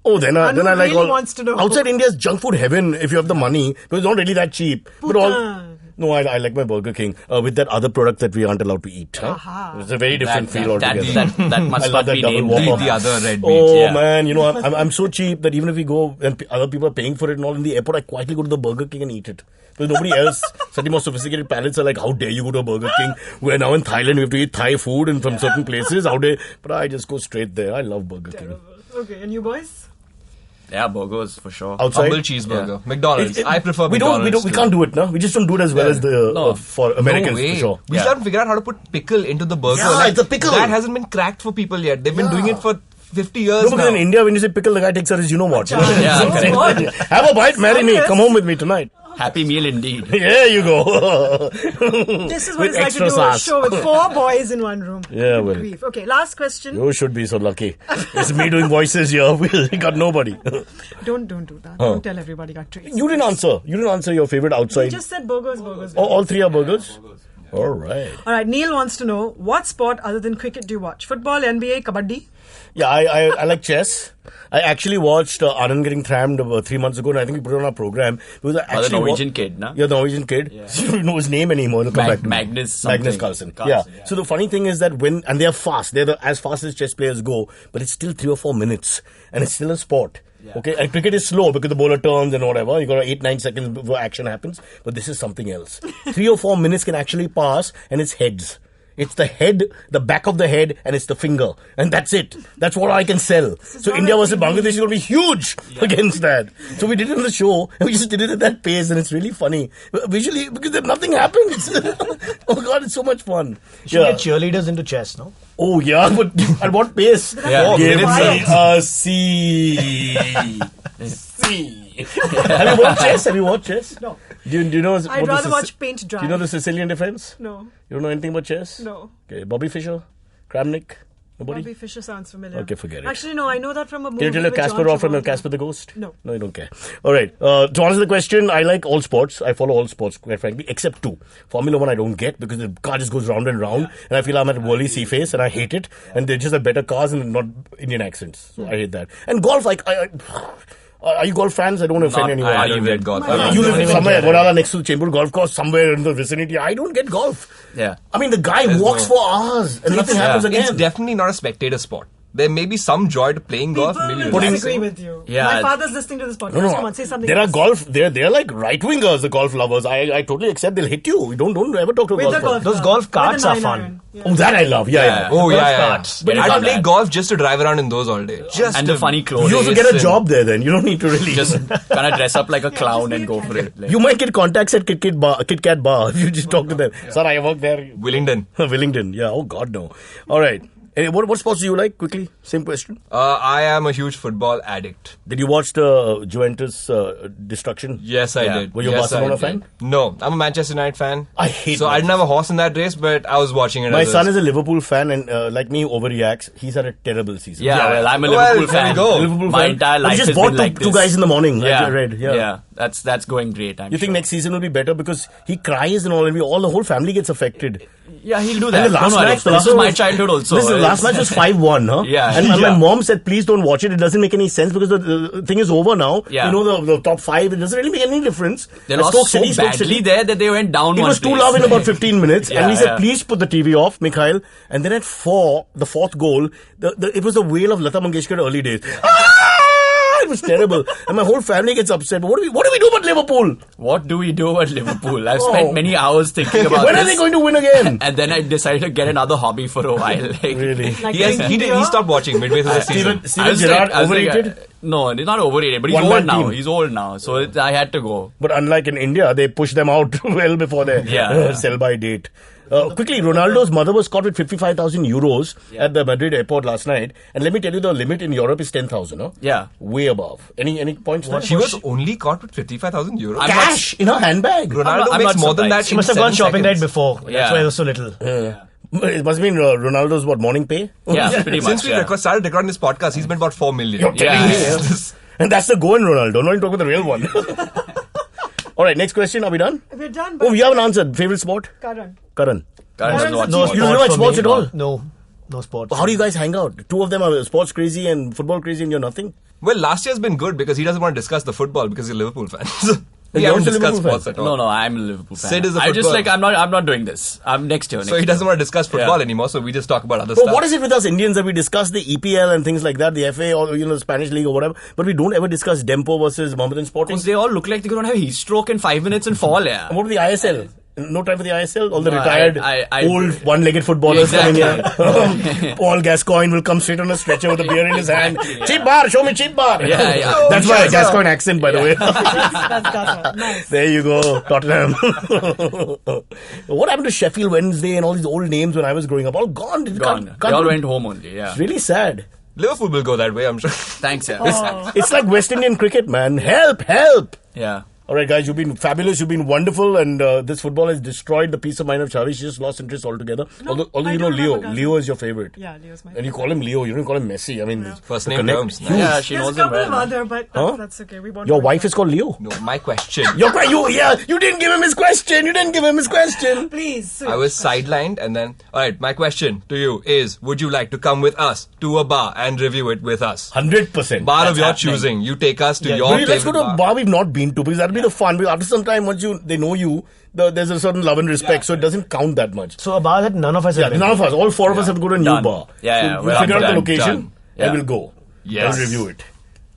Oh, then I
Anu
like
really
all.
wants to know.
Outside India's junk food heaven if you have the money, but it's not really that cheap. But all.
Bhutan.
No, I like my Burger King with that other product that we aren't allowed to eat. Huh? It's a very different feel altogether.
That must
I love
not
that
be
double
named.
Whopper.
The other red meat.
Oh
yeah.
man, I'm so cheap that even if we go and other people are paying for it and all in the airport, I quietly go to the Burger King and eat it. Because nobody else, slightly more sophisticated palates are like, how dare you go to a Burger King? We're now in Thailand, we have to eat Thai food and from certain places. But I just go straight there. I love Burger King.
Okay, and you boys?
Yeah, burgers for sure.
Outside,
Humble cheeseburger. McDonald's. I prefer
we
McDonald's.
we can't do it now. We just don't do it as well as the
No.
for Americans
No way.
for sure.
We still haven't figured out how to put pickle into the burger.
Yeah, it's a pickle.
That hasn't been cracked for people yet. They've been doing it for 50 years
No, because
now.
in India, when you say pickle, the guy takes out his you know what.
Yeah, correct.
Have a bite, marry me, come home with me tonight.
Happy meal indeed.
There you go.
This is what
With
it's like to
extra
do
sauce.
a show with 4 boys in one room.
Yeah, well.
Grief. Okay, last question.
You should be so lucky. It's me doing voices here. We got nobody.
Don't do that. Don't tell everybody got treats.
You didn't answer. You didn't answer your favorite
You
outside.
just said burgers.
All three are burgers? All right.
All right, Neil wants to know, what sport other than cricket do you watch? Football, NBA, kabaddi?
Yeah, I like chess. I actually watched Anand getting trammed 3 months ago, and I think we put it on our program. Because I
Oh, the
actually
Norwegian kid, no?
Yeah, the Norwegian kid. You don't know his name anymore. It'll come back to me.
Magnus something.
Magnus Carlsen.
Carlsen,
Yeah. So the funny thing is that and they're fast. They're as fast as chess players go, but it's still 3 or 4 minutes, and it's still a sport. Okay, and cricket is slow because the bowler turns and whatever. You got 8-9 seconds before action happens. But this is something else. 3 or 4 minutes can actually pass, and it's heads. It's the head, the back of the head, and it's the finger. And that's it. That's what I can sell. So India versus Bangladesh is going to be huge against that. So we did it on the show, and we just did it at that pace, and it's really funny. Visually, because nothing happens. Oh God, it's so much fun.
You should get cheerleaders into chess, no?
Oh yeah, but at what pace?
Yeah,
Give
minutes
me a C. Have you watched chess?
No.
Do you know?
I'd rather watch paint dry.
Do you know the Sicilian defense?
No.
You don't know anything about chess?
No.
Okay, Bobby Fischer, Kramnik, nobody.
Bobby Fischer sounds familiar.
Okay, forget it.
Actually, no, I know that from a movie.
Can you tell a
with
Casper
John
off from
Travolta.
Casper the Ghost?
No.
No, you don't care. All right. To answer the question, I like all sports. I follow all sports, quite frankly, except 2. Formula 1 I don't get because the car just goes round and round, and I feel I'm at Wally Seaface, and I hate it. And they just have better cars and not Indian accents. So I hate that. And golf, are you golf fans? I don't want to offend anyone.
I don't get golf.
You live somewhere, Wadala, next to the Chembur Golf Course, somewhere in the vicinity. I don't get golf.
Yeah.
I mean, the guy walks for hours and nothing happens again.
It's definitely not a spectator sport. There may be some joy to playing golf.
People
Maybe
will
relaxing.
disagree with you.
Yeah.
My father's listening to this podcast.
No.
Come on, say something.
There are
else.
golf. They're like right wingers. The golf lovers. I totally accept. They'll hit you. Don't ever talk to a
With the
golfer.
golf
Those
club.
golf
With
carts
the
are
9
fun.
iron. Yeah.
Oh, that I love. Yeah.
Oh,
Golf
yeah.
carts.
But you
I'd
can't
play
do that.
golf just to drive around in those all day. Just
And
to
the funny clothes.
You also get a
Listen.
job there. Then you don't need to really.
Just kind of dress up like a clown
just
and go for it. Like,
You might get contacts at Kit Kat Bar if you just talk to them. Sir, I work there.
Willingdon.
Willingdon. Yeah. Oh God, no. All right. What sports do you like? Quickly, same question.
I am a huge football addict.
Did you watch the Juventus destruction?
Yes, I
Yeah.
did.
Were you a
Yes,
Barcelona
I did.
fan?
No, I'm a Manchester United fan.
I hate
So I didn't have a horse in that race, but I was watching it.
My
as
son is a Liverpool fan, and like me, overreacts. He's had a terrible season.
yeah, well, I'm a
Well,
Liverpool
there we
fan.
go.
Liverpool
My
fan.
entire
But
life
he just
has
bought
been like
two
this.
guys in the morning. Like
Yeah,
I read. Yeah.
That's going great.
You think next season will be better because he cries and all, and the whole family gets affected.
Yeah, he'll do
And
that.
the last
Don't worry.
match,
This is my childhood also.
Listen, the last match was 5-1, huh?
Yeah.
And my
Yeah.
mom said, please don't watch it. It doesn't make any sense because the thing is over now.
Yeah.
You know, the top 5, it doesn't really make any difference.
They
And
lost
Stoke
so
City, Stoke
badly
City.
there that they went down
It
one
was 2
place.
love in about 15 minutes. And
Yeah,
we said,
yeah.
please put the TV off, Mikhail. And then at 4, the 4th goal, it was the wail of Lata Mangeshkar early days. Ah! It was terrible. And my whole family gets upset. But what do we do about Liverpool?
What do we do at Liverpool? I've spent many hours thinking about
When
this.
are they going to win again?
And then I decided to get another hobby for a while. Like,
Really?
Like
He stopped watching midway through the season.
Steven Gerrard overrated?
No, he's not overrated, but he's
One-man
old now.
team.
He's old now, so I had to go.
But unlike in India, they push them out well before their sell-by date. Quickly, Ronaldo's mother was caught with 55,000 euros at the Madrid airport last night. And let me tell you, the limit in Europe is 10,000. Huh?
Yeah.
Way above. Any points there?
She was only caught with 55,000 euros.
Cash in her handbag.
Ronaldo
I'm
makes
not
more than that.
surprised.
She
in
must have gone
7
shopping
seconds.
right before.
Yeah.
That's why there was so little.
It must mean Ronaldo's morning pay?
Yeah, pretty much.
Since we started recording this podcast, he's been about 4 million.
You're telling me. And that's the go in Ronaldo. Not even talking about the real one. All right, next question. Are we done?
We're done.
Oh, we haven't answered. Favorite sport?
Karan.
Karan.
No
You don't like sports at all?
No sports.
How do you guys hang out? Two of them are sports crazy and football crazy and you're nothing?
Well, last year's been good because he doesn't want to discuss the football because he's a Liverpool fan. We
You're
haven't
also a
discussed
Liverpool
sports
fan?
at all.
No, I'm a Liverpool fan.
Sid is a
I just
football-
I'm not doing this. I'm next year.
So he doesn't want to discuss football anymore, so we just talk about other
But
stuff.
what is it with us Indians that we discuss the EPL and things like that, the FA or the Spanish League or whatever, but we don't ever discuss Dempo versus Mohammedan Sporting?
Because they all look like they're going to have a heat stroke in 5 minutes and fall, yeah.
And what about the ISL? No time for the ISL? All the
No,
retired,
I-
old, one-legged footballers
Exactly.
coming here. Paul Gascoigne will come straight on a stretcher with a beer in his hand. Cheap bar, show me cheap bar.
Yeah.
That's why Gascoigne accent, by the way.
That's Karan. Nice.
There you go, Tottenham. What happened to Sheffield Wednesday and all these old names when I was growing up? All gone.
Gone. They all went home only, yeah.
It's really sad.
Liverpool will go that way, I'm sure.
Thanks, yeah.
It's like West Indian cricket, man. Help!
Yeah.
All right, guys, you've been fabulous. You've been wonderful, and this football has destroyed the peace of mind of Chavi. She just lost interest altogether.
No,
although
I
you know
don't
Leo.
remember
Leo is your favorite.
Yeah, Leo's my
And you call him Leo. You don't call him Messi. I mean,
First
the
name
connect-
terms.
huge.
Yeah, she
There's
knows
a
him
couple of
well.
other, but
Huh?
that's okay. We won't.
Your
go
wife
into
is called Leo.
No, my question.
You didn't give him his question.
that. Please.
I was sidelined and then... Alright, my question to you is, would you like to come with us to a bar and review it with us?
100%.
Bar of
That's
your
happening.
choosing. You take us to your
Really,
favorite
let's go to a bar we've not been to because that'll be the fun. Because after some time, once they know you, there's a certain love and respect, so it doesn't count that much.
So a bar that none of us have been.
None of us, all four of us have to go to a new
Done.
bar.
Yeah,
so
yeah,
we'll
well,
figure out the
done,
location
done.
and
Yeah.
we'll go.
Yes.
And review it.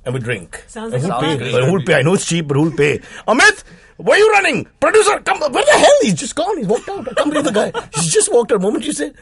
And we drink.
Sounds
And
like
who'll
fun.
pay?
Great.
Who'll pay? I know it's cheap, but who'll pay? Amit, where are you running? Producer, come. Where the hell? He's just gone. He's walked out. I can't believe the guy. He's just walked out. The moment you said.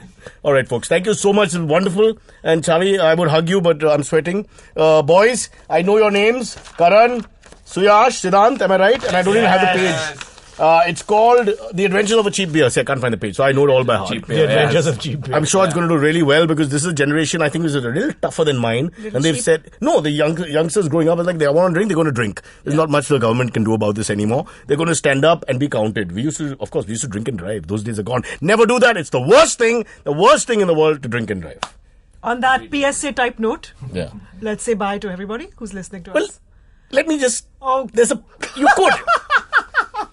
All right, folks. Thank you so much. It's wonderful. And Chavi, I would hug you, but I'm sweating. Boys, I know your names. Karan, Suyash, Siddhant. Am I right? And I don't even have the page. It's called The Adventures of a Cheap Beer. See, I can't find the page, so I know it all by heart.
Cheap
The
beer,
Adventures
yeah.
of Cheap Beer.
I'm sure it's going to do really well because this is a generation I think is a little tougher than mine. And they've
cheap.
said, no, the youngsters growing up are like, they want to drink, they're going to drink. There's not much the government can do about this anymore. They're going to stand up and be counted. We used to drink and drive. Those days are gone. Never do that. It's the worst thing in the world to drink and drive.
On that PSA type note,
Yeah.
let's say bye to everybody who's listening to
Well,
us.
let me just,
Oh.
you could.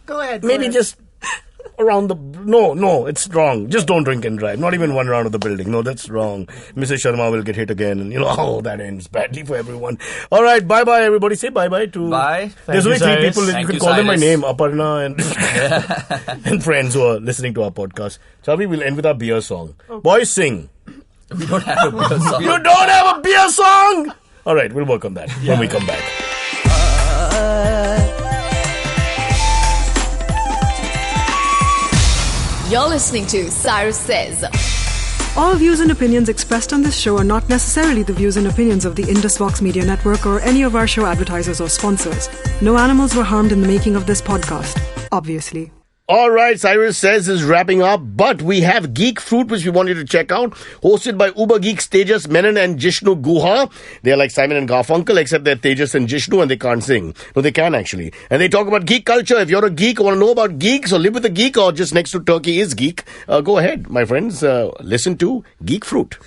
Go ahead.
Maybe just around no, it's wrong. Just don't drink and drive. Not even one round of the building. No, that's wrong. Mrs. Sharma will get hit again. And that ends badly for everyone. All right, bye-bye, everybody. Say bye-bye to...
Bye.
There's only
Thank you,
three
Cyrus.
people. You
Thank
can
you,
call them by
Cyrus.
name. Aparna and, and friends who are listening to our podcast. Chavi, we'll end with our beer song. Boys, sing.
We don't have a beer song.
You don't have a beer song? All right, we'll work on that when we come back.
You're listening to Cyrus Says.
All views and opinions expressed on this show are not necessarily the views and opinions of the IndusVox Media Network or any of our show advertisers or sponsors. No animals were harmed in the making of this podcast, obviously.
All right, Cyrus Says is wrapping up, but we have Geek Fruit, which we want you to check out, hosted by Uber Geeks Tejas Menon and Jishnu Guha. They're like Simon and Garfunkel, except they're Tejas and Jishnu, and they can't sing. No, they can actually. And they talk about geek culture. If you're a geek or want to know about geeks or live with a geek or just next to Turkey is geek, go ahead, my friends. Listen to Geek Fruit.